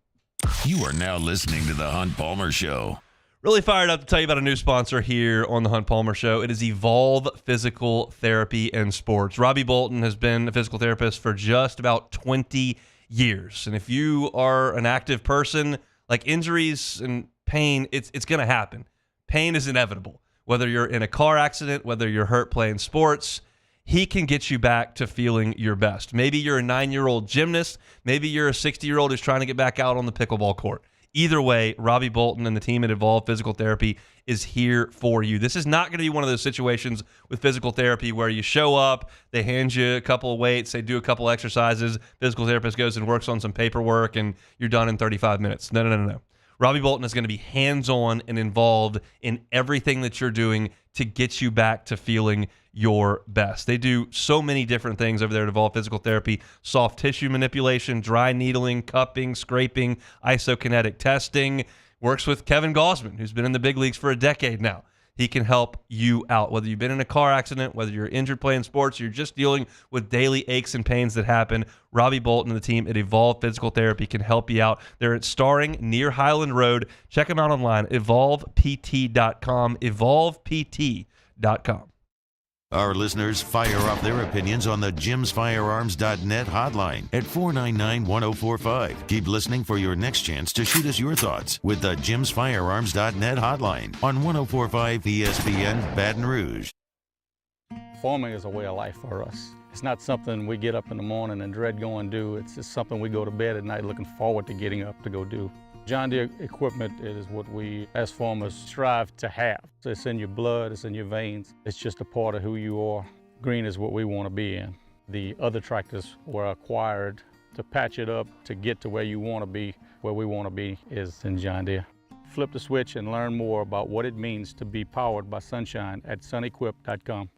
You are now listening to The Hunt Palmer Show. Really fired up to tell you about a new sponsor here on The Hunt Palmer Show. It is Evolve Physical Therapy and Sports. Robbie Bolton has been a physical therapist for just about 20 years. And if you are an active person, like injuries and pain, it's going to happen. Pain is inevitable. Whether you're in a car accident, whether you're hurt playing sports, he can get you back to feeling your best. Maybe you're a 9-year-old gymnast. Maybe you're a 60-year-old who's trying to get back out on the pickleball court. Either way, Robbie Bolton and the team at Evolve Physical Therapy is here for you. This is not going to be one of those situations with physical therapy where you show up, they hand you a couple of weights, they do a couple exercises, physical therapist goes and works on some paperwork, and you're done in 35 minutes. No. Robbie Bolton is going to be hands-on and involved in everything that you're doing to get you back to feeling your best. They do so many different things over there at Evolve Physical Therapy: soft tissue manipulation, dry needling, cupping, scraping, isokinetic testing. Works with Kevin Gosman, who's been in the big leagues for a decade now. He can help you out. Whether you've been in a car accident, whether you're injured playing sports, you're just dealing with daily aches and pains that happen, Robbie Bolton and the team at Evolve Physical Therapy can help you out. They're at Starring near Highland Road. Check them out online, evolvept.com, evolvept.com. Our listeners fire off their opinions on the jimsfirearms.net hotline at 499-1045. Keep listening for your next chance to shoot us your thoughts with the jimsfirearms.net hotline on 1045 ESPN Baton Rouge. Farming is a way of life for us. It's not something we get up in the morning and dread going do. It's just something we go to bed at night looking forward to getting up to go do. John Deere equipment is what we as farmers strive to have. It's in your blood, it's in your veins. It's just a part of who you are. Green is what we want to be in. The other tractors were acquired to patch it up to get to where you want to be. Where we want to be is in John Deere. Flip the switch and learn more about what it means to be powered by sunshine at sunequip.com.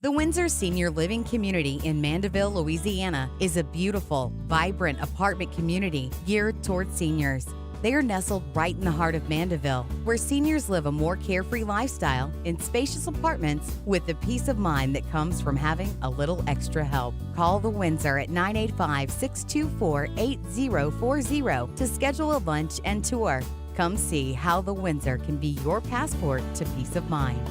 The Windsor Senior Living Community in Mandeville, Louisiana is a beautiful, vibrant apartment community geared toward seniors. They are nestled right in the heart of Mandeville, where seniors live a more carefree lifestyle in spacious apartments with the peace of mind that comes from having a little extra help. Call the Windsor at 985-624-8040 to schedule a lunch and tour. Come see how the Windsor can be your passport to peace of mind.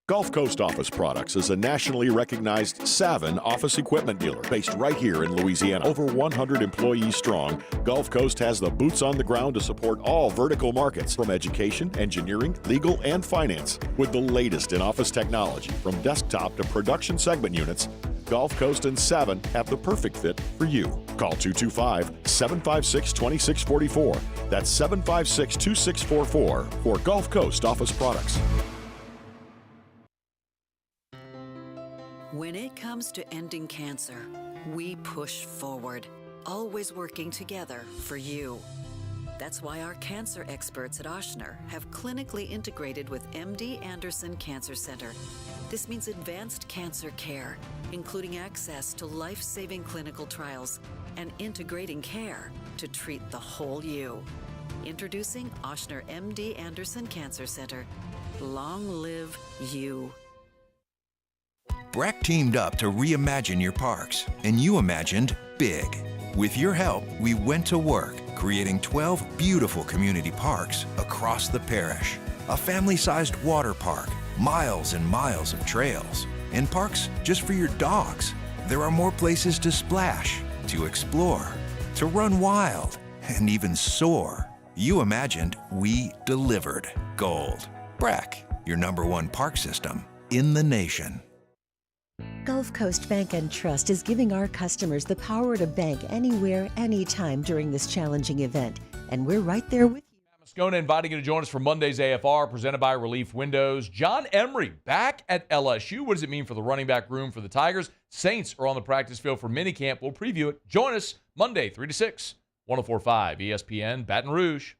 Gulf Coast Office Products is a nationally recognized Savin office equipment dealer based right here in Louisiana. Over 100 employees strong, Gulf Coast has the boots on the ground to support all vertical markets, from education, engineering, legal, and finance. With the latest in office technology, from desktop to production segment units, Gulf Coast and Savin have the perfect fit for you. Call 225-756-2644. That's 756-2644 for Gulf Coast Office Products. When it comes to ending cancer, we push forward, always working together for you. That's why our cancer experts at Ochsner have clinically integrated with MD Anderson Cancer Center. This means advanced cancer care, including access to life-saving clinical trials and integrating care to treat the whole you. Introducing Ochsner MD Anderson Cancer Center. Long live you. Breck teamed up to reimagine your parks, and you imagined big. With your help, we went to work, creating 12 beautiful community parks across the parish. A family-sized water park, miles and miles of trails, and parks just for your dogs. There are more places to splash, to explore, to run wild, and even soar. You imagined, we delivered. Gold. Breck, your #1 park system in the nation. Gulf Coast Bank and Trust is giving our customers the power to bank anywhere, anytime during this challenging event. And we're right there with you. Moscona inviting you to join us for Monday's AFR, presented by Relief Windows. John Emery back at LSU. What does it mean for the running back room for the Tigers? Saints are on the practice field for minicamp. We'll preview it. Join us Monday, 3 to 6, 104.5 ESPN, Baton Rouge.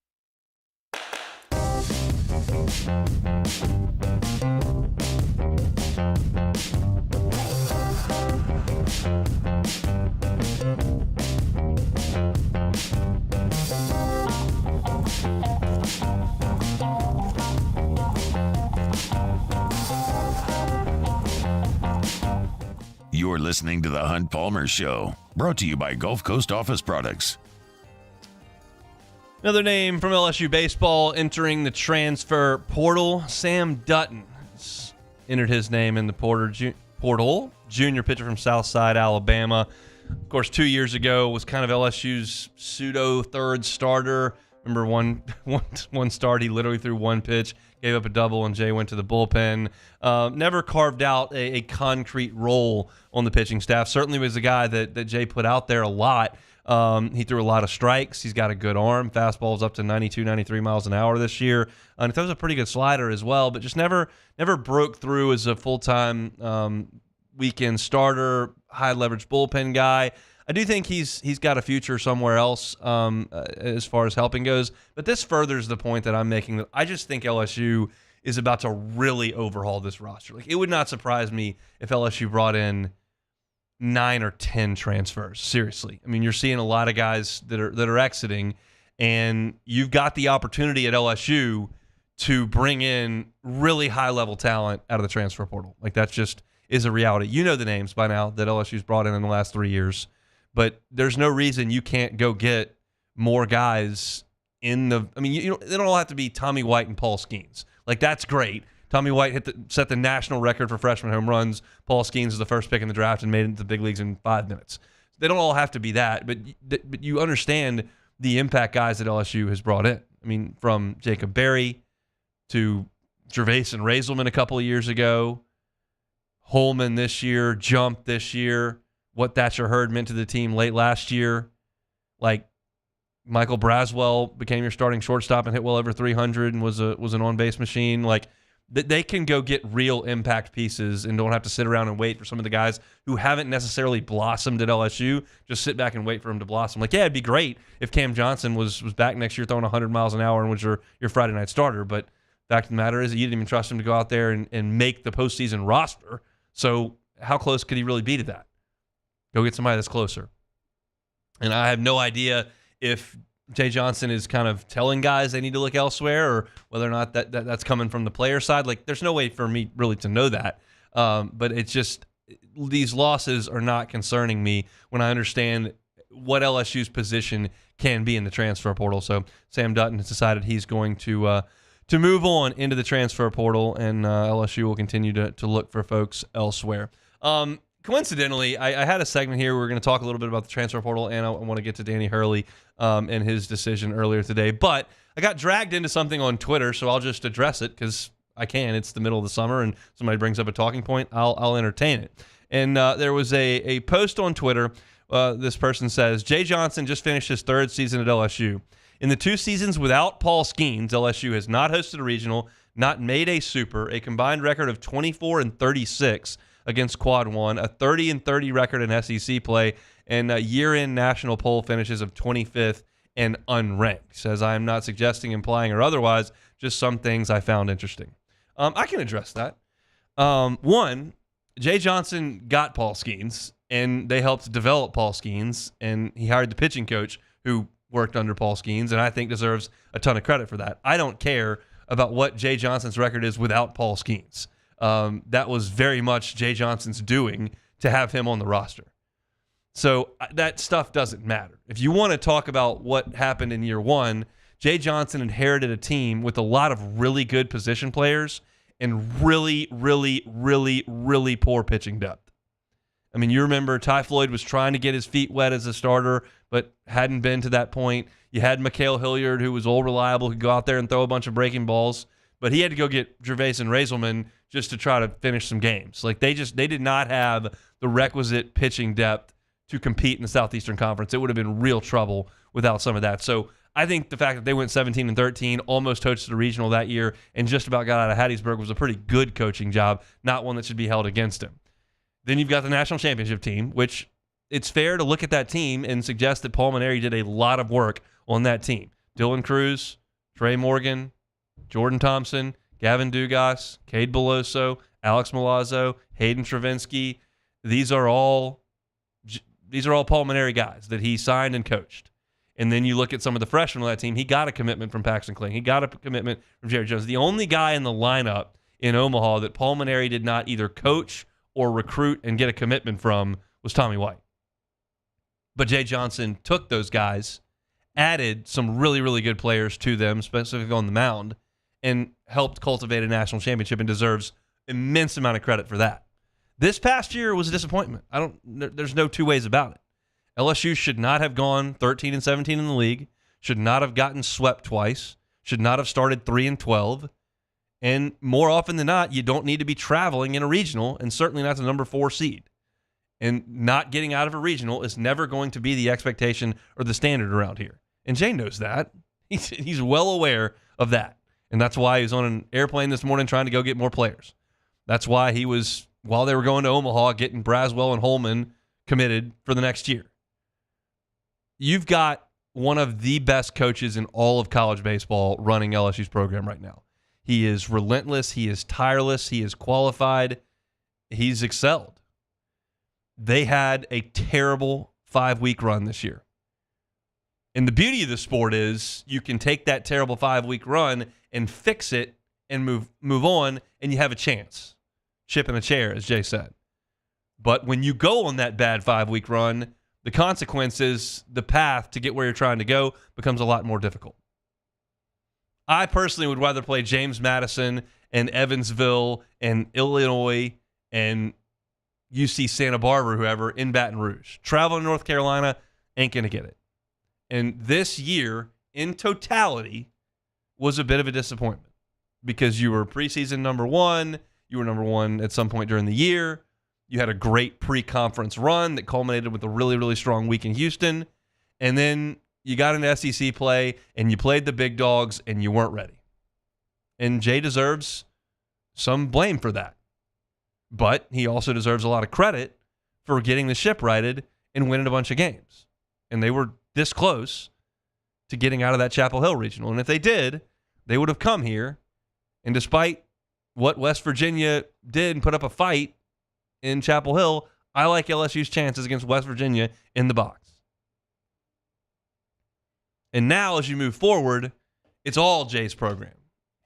You're listening to The Hunt Palmer Show, brought to you by Gulf Coast Office Products. Another name from LSU baseball entering the transfer portal, Sam Dutton. Entered his name in the portal. Junior pitcher from Southside, Alabama. Of course, 2 years ago was kind of LSU's pseudo third starter. Remember one start, he literally threw one pitch, gave up a double, and Jay went to the bullpen. Never carved out a concrete role on the pitching staff. Certainly was a guy that Jay put out there a lot. He threw a lot of strikes. He's got a good arm. Fastball's up to 92, 93 miles an hour this year. And he throws a pretty good slider as well, but just never broke through as a full-time weekend starter, high-leverage bullpen guy. I do think he's got a future somewhere else as far as helping goes. But this furthers the point that I'm making, that I just think LSU is about to really overhaul this roster. Like, it would not surprise me if LSU brought in 9 or 10 transfers. Seriously. I mean, you're seeing a lot of guys that are exiting, and you've got the opportunity at LSU to bring in really high-level talent out of the transfer portal. Like, that just is a reality. You know the names by now that LSU's brought in the last 3 years. But there's no reason you can't go get more guys in the. I mean, they don't all have to be Tommy White and Paul Skeens. Like, that's great. Tommy White set the national record for freshman home runs. Paul Skeens was the first pick in the draft and made it into the big leagues in 5 minutes. They don't all have to be that, but you understand the impact guys that LSU has brought in. I mean, from Jacob Berry to Gervais and Raiselman a couple of years ago, Holman this year, Jump this year. What Thatcher Hurd meant to the team late last year. Like, Michael Braswell became your starting shortstop and hit well over 300 and was an on-base machine. Like, they can go get real impact pieces and don't have to sit around and wait for some of the guys who haven't necessarily blossomed at LSU. Just sit back and wait for them to blossom. Like, yeah, it'd be great if Cam Johnson was back next year throwing 100 miles an hour and was your Friday night starter. But the fact of the matter is that you didn't even trust him to go out there and make the postseason roster. So how close could he really be to that? Go get somebody that's closer. And I have no idea if Jay Johnson is kind of telling guys they need to look elsewhere, or whether or not that's coming from the player side. Like, there's no way for me really to know that. But it's just, these losses are not concerning me when I understand what LSU's position can be in the transfer portal. So Sam Dutton has decided he's going to move on into the transfer portal, and LSU will continue to look for folks elsewhere. Coincidentally, I had a segment here where we're going to talk a little bit about the transfer portal, and I want to get to Danny Hurley and his decision earlier today. But I got dragged into something on Twitter, so I'll just address it because I can. It's the middle of the summer, and somebody brings up a talking point, I'll entertain it. And there was a post on Twitter. This person says, Jay Johnson just finished his third season at LSU. In the 2 seasons without Paul Skeens, LSU has not hosted a regional, not made a super, a combined record of 24-36 against Quad 1, a 30-30 record in SEC play, and a year-end national poll finishes of 25th and unranked. He says, I am not suggesting, implying, or otherwise, just some things I found interesting. I can address that. One, Jay Johnson got Paul Skeens, and they helped develop Paul Skeens, and he hired the pitching coach who worked under Paul Skeens, and I think deserves a ton of credit for that. I don't care about what Jay Johnson's record is without Paul Skeens. That was very much Jay Johnson's doing to have him on the roster. So that stuff doesn't matter. If you want to talk about what happened in year one, Jay Johnson inherited a team with a lot of really good position players and really, really, really, really poor pitching depth. I mean, you remember Ty Floyd was trying to get his feet wet as a starter, but hadn't been to that point. You had Mikhail Hilliard, who was old reliable, could go out there and throw a bunch of breaking balls, but he had to go get Gervais and Raiselman just to try to finish some games. Like, they did not have the requisite pitching depth to compete in the Southeastern Conference. It would have been real trouble without some of that. So I think the fact that they went 17-13, almost hosted a regional that year, and just about got out of Hattiesburg was a pretty good coaching job, not one that should be held against him. Then you've got the national championship team, which it's fair to look at that team and suggest that Paul Maneri did a lot of work on that team. Dylan Cruz, Trey Morgan, Jordan Thompson, Gavin Dugas, Cade Beloso, Alex Milazzo, Hayden Travinski. These are all Paul Maneri guys that he signed and coached. And then you look at some of the freshmen on that team. He got a commitment from Paxton Kling. He got a commitment from Jerry Jones. The only guy in the lineup in Omaha that Paul Maneri did not either coach or recruit and get a commitment from was Tommy White. But Jay Johnson took those guys, added some really, really good players to them, specifically on the mound, and helped cultivate a national championship and deserves immense amount of credit for that. This past year was a disappointment. There's no two ways about it. LSU should not have gone 13-17 in the league, should not have gotten swept twice, should not have started 3-12, and more often than not, you don't need to be traveling in a regional, and certainly not the number 4 seed. And not getting out of a regional is never going to be the expectation or the standard around here. And Jay knows that. He's well aware of that. And that's why he was on an airplane this morning trying to go get more players. That's why he was, while they were going to Omaha, getting Braswell and Holman committed for the next year. You've got one of the best coaches in all of college baseball running LSU's program right now. He is relentless. He is tireless. He is qualified. He's excelled. They had a terrible 5-week run this year. And the beauty of the sport is you can take that terrible 5-week run and fix it and move on, and you have a chance. Chip in a chair, as Jay said. But when you go on that bad 5-week run, the consequences, the path to get where you're trying to go becomes a lot more difficult. I personally would rather play James Madison and Evansville and Illinois and UC Santa Barbara, whoever, in Baton Rouge. Traveling to North Carolina ain't going to get it. And this year, in totality, was a bit of a disappointment because you were preseason number 1. You were number 1 at some point during the year. You had a great pre-conference run that culminated with a really, really strong week in Houston. And then you got into SEC play, and you played the big dogs, and you weren't ready. And Jay deserves some blame for that. But he also deserves a lot of credit for getting the ship righted and winning a bunch of games. And they were this close to getting out of that Chapel Hill regional. And if they did, they would have come here. And despite what West Virginia did and put up a fight in Chapel Hill, I like LSU's chances against West Virginia in the box. And now as you move forward, it's all Jay's program.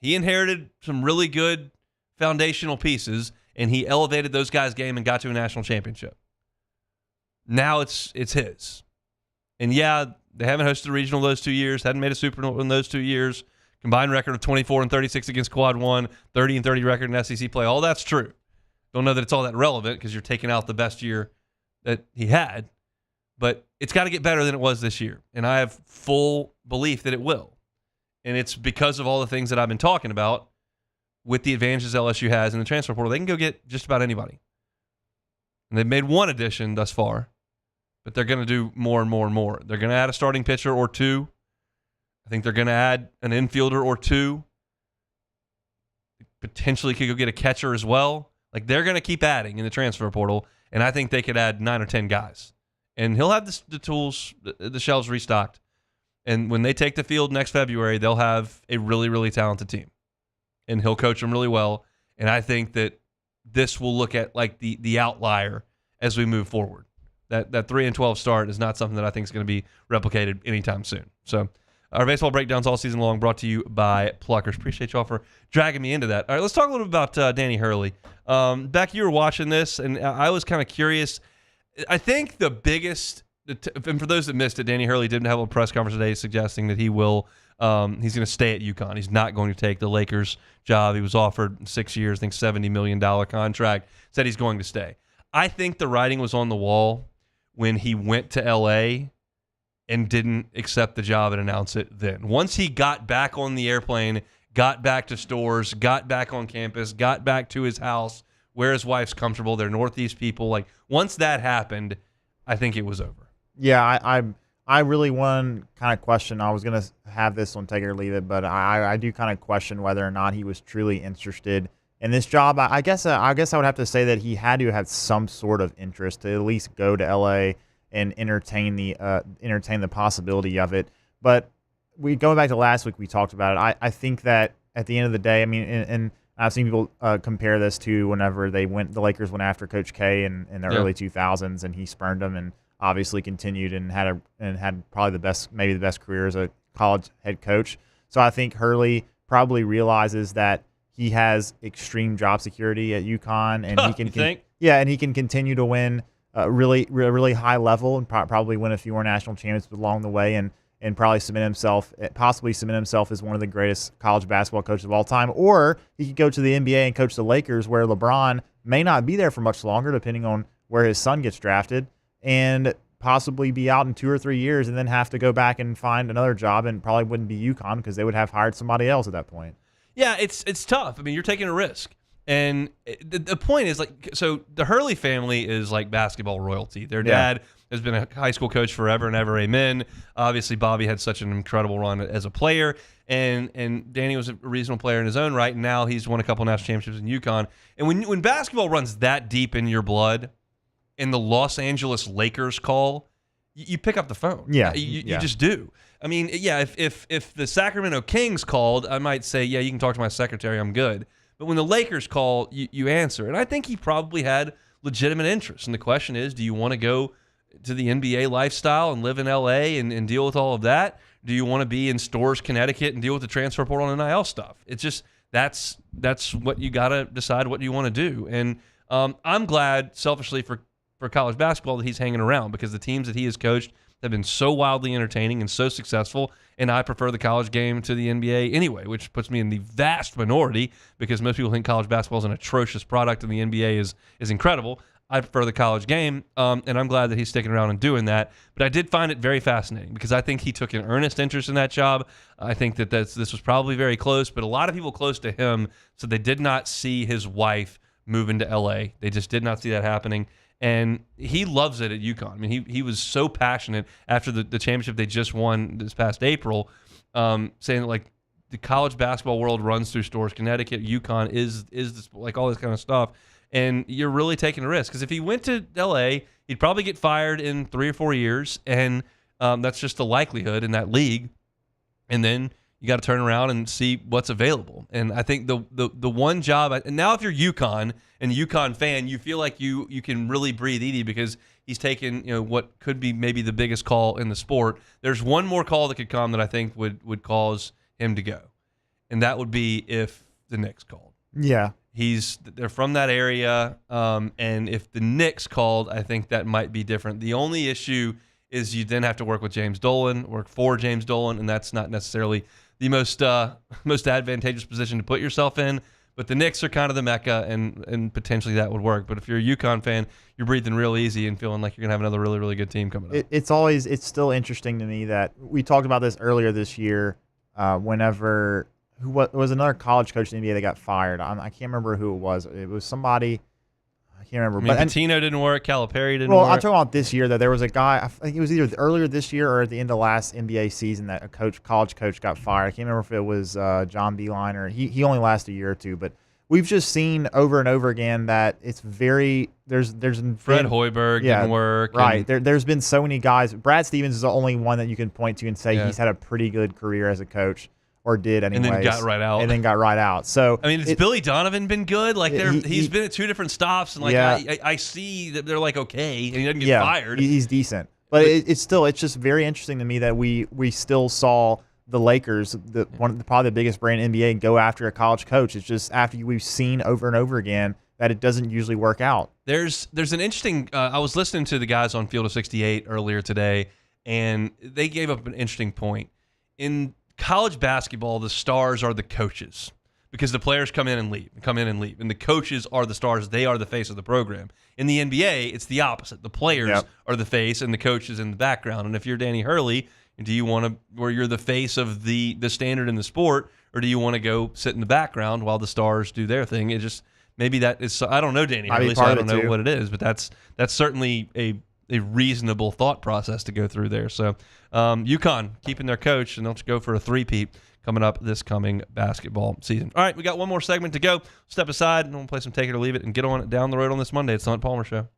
He inherited some really good foundational pieces, and he elevated those guys' game and got to a national championship. Now it's his. And yeah, they haven't hosted a regional those 2 years, hadn't made a Super Bowl in those 2 years. Combined record of 24-36 against Quad 1, 30-30 record in SEC play. All that's true. Don't know that it's all that relevant because you're taking out the best year that he had. But it's got to get better than it was this year. And I have full belief that it will. And it's because of all the things that I've been talking about with the advantages LSU has in the transfer portal. They can go get just about anybody. And they've made one addition thus far, but they're going to do more and more and more. They're going to add a starting pitcher or 2. I think they're going to add an infielder or 2. Potentially could go get a catcher as well. Like, they're going to keep adding in the transfer portal, and I think they could add 9 or 10 guys. And he'll have the tools, the shelves restocked. And when they take the field next February, they'll have a really, really talented team. And he'll coach them really well. And I think that this will look at like the outlier as we move forward. That 3-12 start is not something that I think is going to be replicated anytime soon. So our baseball breakdowns all season long brought to you by Pluckers. Appreciate y'all for dragging me into that. All right, let's talk a little bit about Danny Hurley. Beck, you were watching this, and I was kind of curious. I think the biggest, and for those that missed it, Danny Hurley didn't have a press conference today suggesting that he will, he's going to stay at UConn. He's not going to take the Lakers job. He was offered 6 years, I think $70 million contract, said he's going to stay. I think the writing was on the wall when he went to LA and didn't accept the job and announce it then. Once he got back on the airplane, got back to stores, got back on campus, got back to his house where his wife's comfortable, they're Northeast people. Like, once that happened, I think it was over. Yeah, I really want to kind of question. I was going to have this one, take it or leave it, but I do kind of question whether or not he was truly interested in this job. I guess I would have to say that he had to have some sort of interest to at least go to LA and entertain the possibility of it. But going back to last week, we talked about it. I think that at the end of the day, I mean, and I've seen people compare this to whenever the Lakers went after Coach K in the early 2000s, and he spurned them, and obviously continued and had probably maybe the best career as a college head coach. So I think Hurley probably realizes that he has extreme job security at UConn, and he can and he can continue to win really high level and probably win a few more national championships along the way, and probably possibly cement himself as one of the greatest college basketball coaches of all time. Or he could go to the NBA and coach the Lakers, where LeBron may not be there for much longer, depending on where his son gets drafted, and possibly be out in 2 or 3 years and then have to go back and find another job, and probably wouldn't be UConn because they would have hired somebody else at that point. Yeah, it's tough. I mean, you're taking a risk. And the point is, like, so the Hurley family is like basketball royalty. Their dad has been a high school coach forever and ever, amen. Obviously, Bobby had such an incredible run as a player, and Danny was a reasonable player in his own right, and now he's won a couple national championships in UConn. And when basketball runs that deep in your blood, and the Los Angeles Lakers call, you pick up the phone. Yeah. You just do. I mean, yeah, if the Sacramento Kings called, I might say, yeah, you can talk to my secretary, I'm good. But when the Lakers call, you answer. And I think he probably had legitimate interest. And the question is, do you want to go to the NBA lifestyle and live in LA and deal with all of that? Do you want to be in Storrs, Connecticut and deal with the transfer portal and NIL stuff? It's just, that's what you got to decide what you want to do. And I'm glad, selfishly, for college basketball that he's hanging around, because the teams that he has coached have been so wildly entertaining and so successful, and I prefer the college game to the NBA anyway, which puts me in the vast minority, because most people think college basketball is an atrocious product and the NBA is incredible. I prefer the college game, and I'm glad that he's sticking around and doing that. But I did find it very fascinating, because I think he took an earnest interest in that job. I think that this was probably very close, but a lot of people close to him said they did not see his wife move into LA. They just did not see that happening. And he loves it at UConn. I mean, he was so passionate after the championship they just won this past April, saying that, like, the college basketball world runs through Storrs, Connecticut. UConn is this, like, all this kind of stuff. And you're really taking a risk, because if he went to LA, he'd probably get fired in 3 or 4 years, and that's just the likelihood in that league. And then you got to turn around and see what's available. And I think the one job, and now if you're UConn and a UConn fan, you feel like you can really breathe easy, because he's taken, what could be maybe the biggest call in the sport. There's one more call that could come that I think would cause him to go, and that would be if the Knicks called. Yeah. They're from that area, and if the Knicks called, I think that might be different. The only issue is you then have to work with James Dolan, work for James Dolan, and that's not necessarily the most advantageous position to put yourself in. But the Knicks are kind of the mecca, and potentially that would work. But if you're a UConn fan, you're breathing real easy and feeling like you're going to have another really, really good team coming up. It's still interesting to me that we talked about this earlier this year, whenever who was another college coach in the NBA that got fired. I can't remember who it was. It was somebody. I can't remember. I mean, Pitino didn't work. Calipari didn't work. Well, I'm talking about this year, that there was a guy, I think it was either earlier this year or at the end of last NBA season, that a college coach got fired. I can't remember if it was John Beilein, or he only lasted a year or two. But we've just seen over and over again that it's very there's Fred Hoiberg didn't work. Right. There's been so many guys. Brad Stevens is the only one that you can point to and say he's had a pretty good career as a coach. Or did anyways. And then got right out. So I mean, has Billy Donovan been good? Like, he's been at 2 different stops, and like I see that they're like okay, and he doesn't get fired. He's decent, but it's just very interesting to me that we still saw the Lakers, probably the biggest brand in NBA, go after a college coach. It's just after we've seen over and over again that it doesn't usually work out. There's an interesting. I was listening to the guys on Field of 68 earlier today, and they gave up an interesting point. In college basketball, the stars are the coaches, because the players come in and leave, and the coaches are the stars. They are the face of the program. In the NBA, it's the opposite. The players are the face, and the coach is in the background. And if you're Danny Hurley, do you want to, where you're the face of the standard in the sport, or do you want to go sit in the background while the stars do their thing? It just, maybe that is, I don't know Danny Hurley, so I don't know what it is, but that's certainly a reasonable thought process to go through there. So UConn keeping their coach, and they'll go for a three-peat coming up this coming basketball season. All right, we got one more segment to go. Step aside, and we'll play some Take It or Leave It and get on down the road on this Monday. It's the Hunt Palmer Show.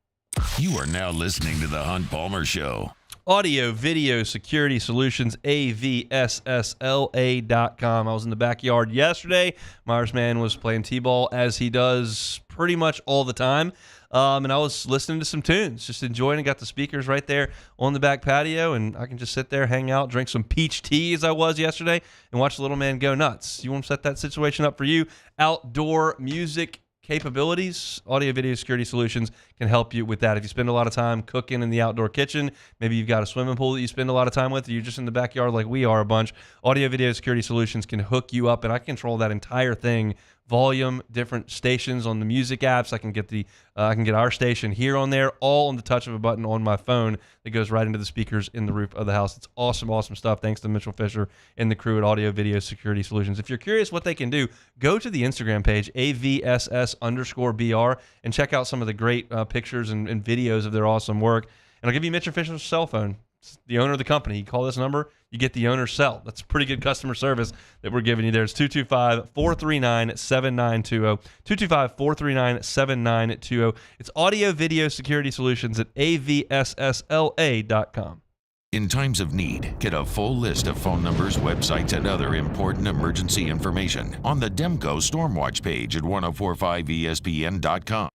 You are now listening to the Hunt Palmer Show. Audio Video Security Solutions, AVSSLA.com. I was in the backyard yesterday. Myers Man was playing T-ball as he does pretty much all the time. And I was listening to some tunes, just enjoying it. Got the speakers right there on the back patio, and I can just sit there, hang out, drink some peach tea as I was yesterday, and watch the little man go nuts. You want to set that situation up for you? Outdoor music capabilities, Audio Video Security Solutions can help you with that. If you spend a lot of time cooking in the outdoor kitchen, maybe you've got a swimming pool that you spend a lot of time with, or you're just in the backyard like we are a bunch, Audio Video Security Solutions can hook you up, and I control that entire thing. Volume, different stations on the music apps. I can get our station here on there, all on the touch of a button on my phone that goes right into the speakers in the roof of the house. It's awesome, awesome stuff. Thanks to Mitchell Fisher and the crew at Audio Video Security Solutions. If you're curious what they can do, go to the Instagram page, AVSS_BR, and check out some of the great pictures and videos of their awesome work. And I'll give you Mitchell Fisher's cell phone. It's the owner of the company. You call this number, you get the owner's cell. That's pretty good customer service that we're giving you there. It's 225-439-7920. 225-439-7920. It's Audio Video Security Solutions at AVSSLA.com. In times of need, get a full list of phone numbers, websites, and other important emergency information on the Demco Stormwatch page at 1045ESPN.com.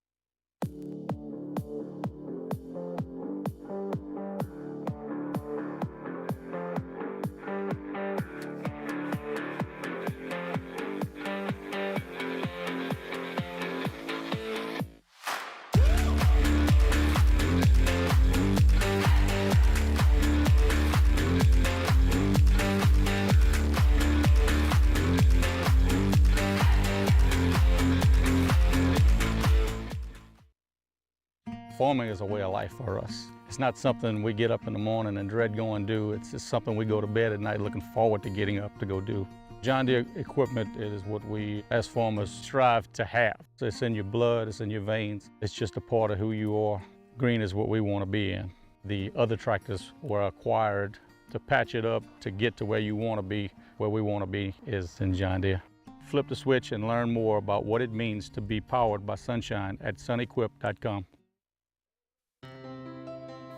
Farming is a way of life for us. It's not something we get up in the morning and dread going do. It's just something we go to bed at night looking forward to getting up to go do. John Deere equipment is what we as farmers strive to have. It's in your blood, it's in your veins. It's just a part of who you are. Green is what we want to be in. The other tractors were acquired to patch it up to get to where you want to be. Where we want to be is in John Deere. Flip the switch and learn more about what it means to be powered by sunshine at sunequip.com.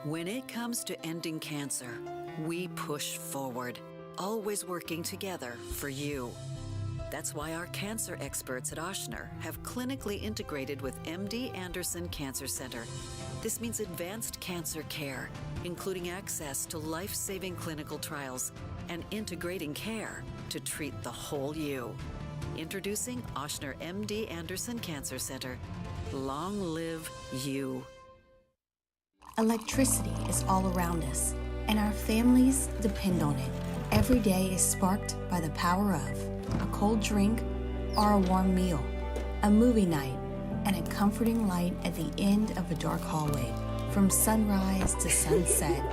When it comes to ending cancer, we push forward, always working together for you. That's why our cancer experts at Ochsner have clinically integrated with MD Anderson Cancer Center. This means advanced cancer care, including access to life-saving clinical trials and integrating care to treat the whole you. Introducing Ochsner MD Anderson Cancer Center. Long live you. Electricity is all around us, and our families depend on it. Every day is sparked by the power of a cold drink or a warm meal, a movie night, and a comforting light at the end of a dark hallway. From sunrise to sunset,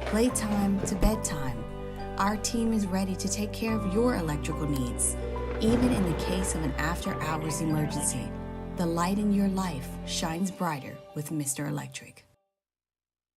playtime to bedtime, our team is ready to take care of your electrical needs. Even in the case of an after-hours emergency, the light in your life shines brighter with Mr. Electric.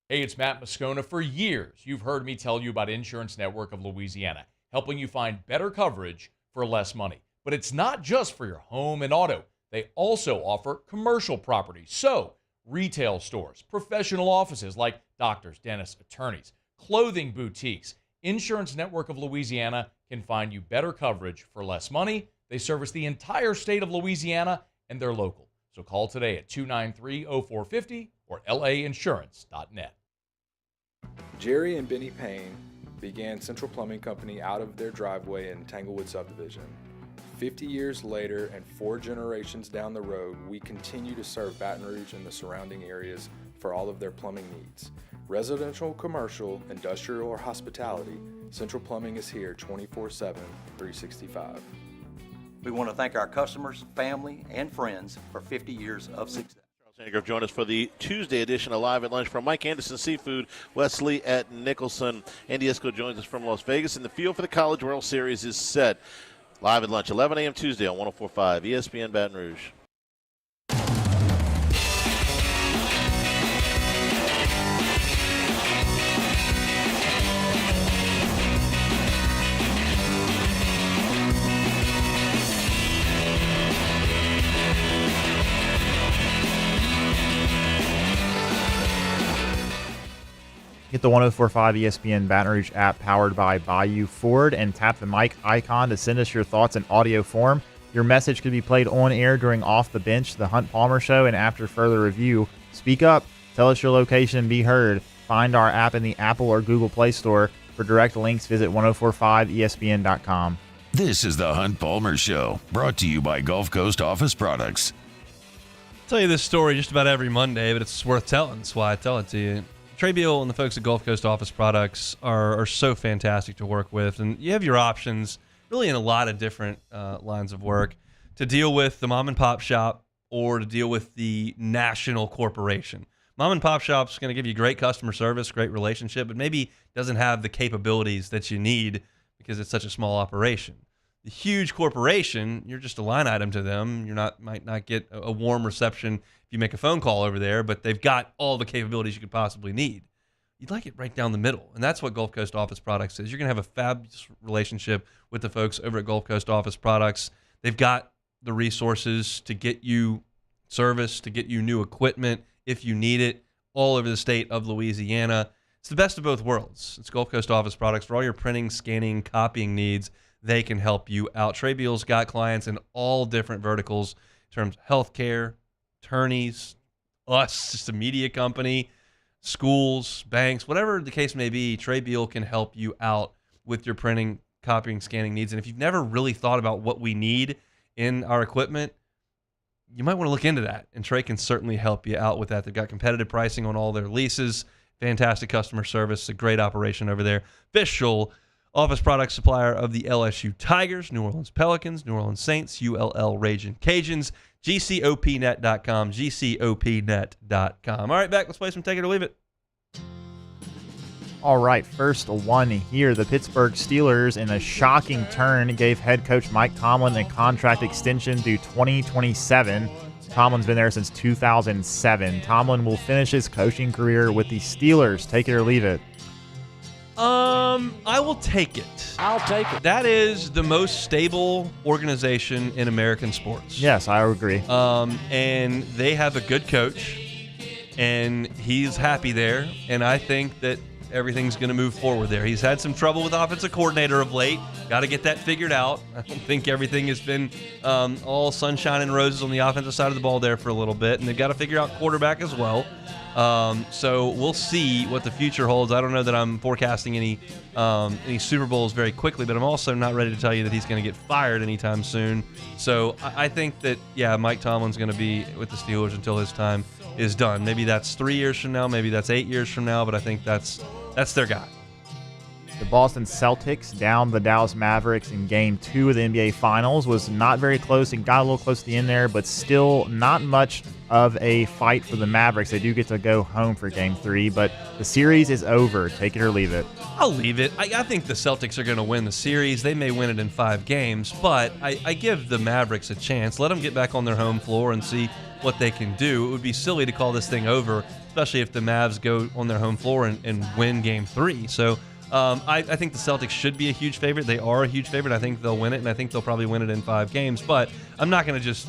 Hey, it's Matt Moscona. For years, you've heard me tell you about Insurance Network of Louisiana, helping you find better coverage for less money. But it's not just for your home and auto. They also offer commercial property. So, retail stores, professional offices like doctors, dentists, attorneys, clothing boutiques. Insurance Network of Louisiana can find you better coverage for less money. They service the entire state of Louisiana, and they're local. So call today at 293-0450 or lainsurance.net. Jerry and Benny Payne began Central Plumbing Company out of their driveway in Tanglewood subdivision. 50 years later and 4 generations down the road, we continue to serve Baton Rouge and the surrounding areas for all of their plumbing needs. Residential, commercial, industrial, or hospitality, Central Plumbing is here 24/7, 365. We want to thank our customers, family, and friends for 50 years of success. Sandigrove join us for the Tuesday edition of Live at Lunch from Mike Anderson Seafood, Wesley at Nicholson. Andy Esco joins us from Las Vegas, and the field for the College World Series is set. Live at Lunch, 11 a.m. Tuesday on 104.5 ESPN Baton Rouge. Get the 104.5 ESPN Baton Rouge app powered by Bayou Ford and tap the mic icon to send us your thoughts in audio form. Your message could be played on air during Off the Bench, the Hunt Palmer Show, and after further review. Speak up, tell us your location, and be heard. Find our app in the Apple or Google Play Store. For direct links, visit 1045ESPN.com. This is the Hunt Palmer Show, brought to you by Gulf Coast Office Products. I'll tell you this story just about every Monday, but it's worth telling. That's why I tell it to you. Trey Beal and the folks at Gulf Coast Office Products are so fantastic to work with. And you have your options really in a lot of different lines of work to deal with the mom and pop shop or to deal with the national corporation. Mom and pop shop's going to give you great customer service, great relationship, but maybe doesn't have the capabilities that you need because it's such a small operation. The huge corporation, you're just a line item to them. Might not get a warm reception if you make a phone call over there, but they've got all the capabilities you could possibly need. You'd like it right down the middle, and that's what Gulf Coast Office Products is. You're going to have a fabulous relationship with the folks over at Gulf Coast Office Products. They've got the resources to get you service, to get you new equipment if you need it, all over the state of Louisiana. It's the best of both worlds. It's Gulf Coast Office Products. For all your printing, scanning, copying needs, they can help you out. Trey Beal's got clients in all different verticals in terms of healthcare, attorneys, us, just a media company, schools, banks, whatever the case may be. Trey Beal can help you out with your printing, copying, scanning needs. And if you've never really thought about what we need in our equipment, you might want to look into that. And Trey can certainly help you out with that. They've got competitive pricing on all their leases, fantastic customer service, a great operation over there. Official office product supplier of the LSU Tigers, New Orleans Pelicans, New Orleans Saints, ULL Ragin' Cajuns, GCOPnet.com, GCOPnet.com. All right, back. Let's play some Take It or Leave It. All right, first one here. The Pittsburgh Steelers, in a shocking turn, gave head coach Mike Tomlin a contract extension through 2027. Tomlin's been there since 2007. Tomlin will finish his coaching career with the Steelers. Take it or leave it. I will take it. I'll take it. That is the most stable organization in American sports. Yes, I agree. And they have a good coach, and he's happy there. And I think that everything's going to move forward there. He's had some trouble with offensive coordinator of late. Got to get that figured out. I don't think everything has been all sunshine and roses on the offensive side of the ball there for a little bit, and they've got to figure out quarterback as well. So we'll see what the future holds. I don't know that I'm forecasting any Super Bowls very quickly, but I'm also not ready to tell you that he's going to get fired anytime soon. So I think that, Mike Tomlin's going to be with the Steelers until his time is done. Maybe that's 3 years from now, maybe that's 8 years from now, but I think that's their guy. The Boston Celtics down the Dallas Mavericks in Game 2 of the NBA Finals. Was not very close and got a little close to the end there, but still not much of a fight for the Mavericks. They do get to go home for Game 3, but the series is over. Take it or leave it. I'll leave it. I think the Celtics are going to win the series. They may win it in 5 games, but I give the Mavericks a chance. Let them get back on their home floor and see what they can do. It would be silly to call this thing over, especially if the Mavs go on their home floor and win Game 3. So I think the Celtics should be a huge favorite. They are a huge favorite. I think they'll win it, and I think they'll probably win it in 5 games. But I'm not going to just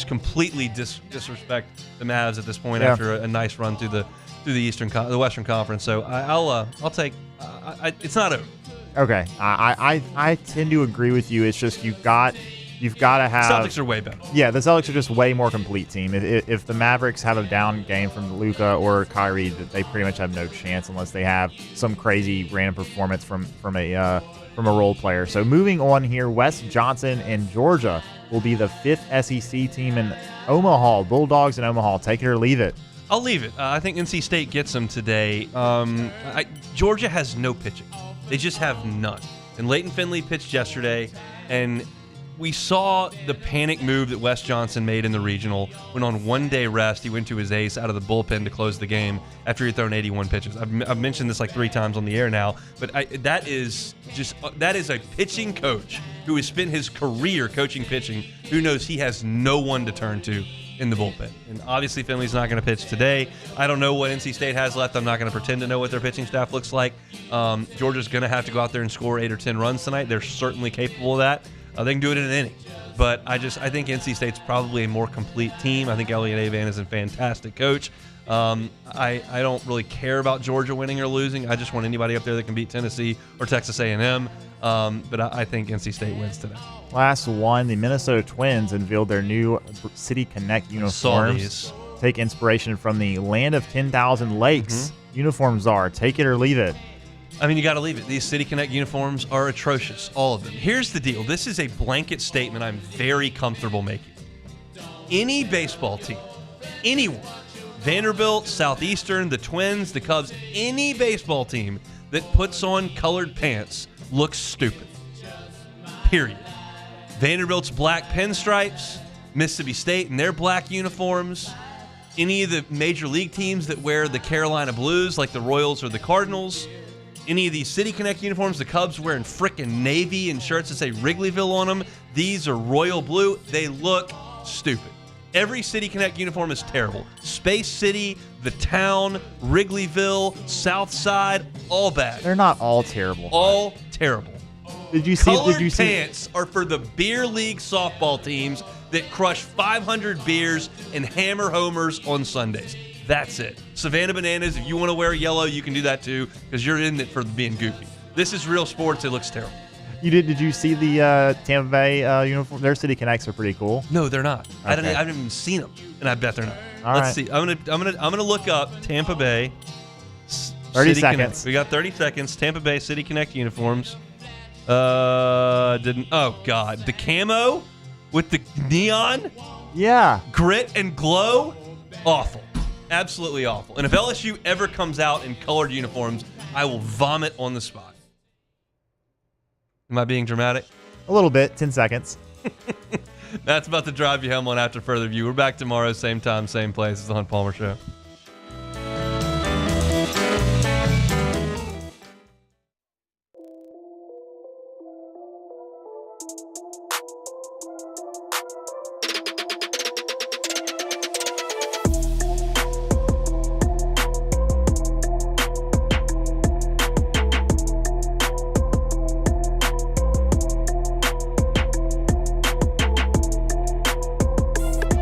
completely disrespect the Mavs at this point after a nice run through the Western Conference. So I'll take. It's not over. Okay, I tend to agree with you. It's just you've got to have. Celtics are way better. Yeah, the Celtics are just way more complete team. If the Mavericks have a down game from Luka or Kyrie, they pretty much have no chance unless they have some crazy random performance from a role player. So moving on here, Wes Johnson and Georgia will be the 5th SEC team in Omaha. Bulldogs in Omaha. Take it or leave it. I'll leave it. I think NC State gets them today. Georgia has no pitching. They just have none. And Leighton Finley pitched yesterday, and we saw the panic move that Wes Johnson made in the regional when on one-day rest he went to his ace out of the bullpen to close the game after he had thrown 81 pitches. I've mentioned this like 3 times on the air now, but that is a pitching coach who has spent his career coaching pitching who knows he has no one to turn to in the bullpen. And obviously Finley's not going to pitch today. I don't know what NC State has left. I'm not going to pretend to know what their pitching staff looks like. Georgia's going to have to go out there and score 8 or 10 runs tonight. They're certainly capable of that. They can do it in an inning. But I think NC State's probably a more complete team. I think Elliott Avent is a fantastic coach. I don't really care about Georgia winning or losing. I just want anybody up there that can beat Tennessee or Texas A&M. But I think NC State wins today. Last one, the Minnesota Twins unveiled their new City Connect uniforms. Take inspiration from the Land of 10,000 Lakes. Uniforms are take it or leave it. I mean, you got to leave it. These City Connect uniforms are atrocious, all of them. Here's the deal. This is a blanket statement I'm very comfortable making. Any baseball team, anyone, Vanderbilt, Southeastern, the Twins, the Cubs, any baseball team that puts on colored pants looks stupid. Period. Vanderbilt's black pinstripes, Mississippi State and their black uniforms, any of the major league teams that wear the Carolina Blues like the Royals or the Cardinals, any of these City Connect uniforms, the Cubs wearing frickin' navy and shirts that say Wrigleyville on them, these are royal blue. They look stupid. Every City Connect uniform is terrible. Space City, the town, Wrigleyville, South Side, all bad. They're not all terrible. All terrible. Did you see? Colored pants are for the beer league softball teams that crush 500 beers and hammer homers on Sundays. That's it. Savannah Bananas, if you want to wear yellow, you can do that too, because you're in it for being goofy. This is real sports. It looks terrible. Did you see the Tampa Bay uniform? Their City Connects are pretty cool. No, they're not. Okay. I haven't even seen them, and I bet they're not. Let's see. I'm gonna look up Tampa Bay. 30 City seconds. Connect. We got 30 seconds. Tampa Bay City Connect uniforms. Oh God, the camo with the neon. Yeah. Grit and glow. Awful. Absolutely awful. And if LSU ever comes out in colored uniforms, I will vomit on the spot. Am I being dramatic? A little bit. 10 seconds. That's about to drive you home on After Further View. We're back tomorrow, same time, same place. It's the Hunt Palmer Show.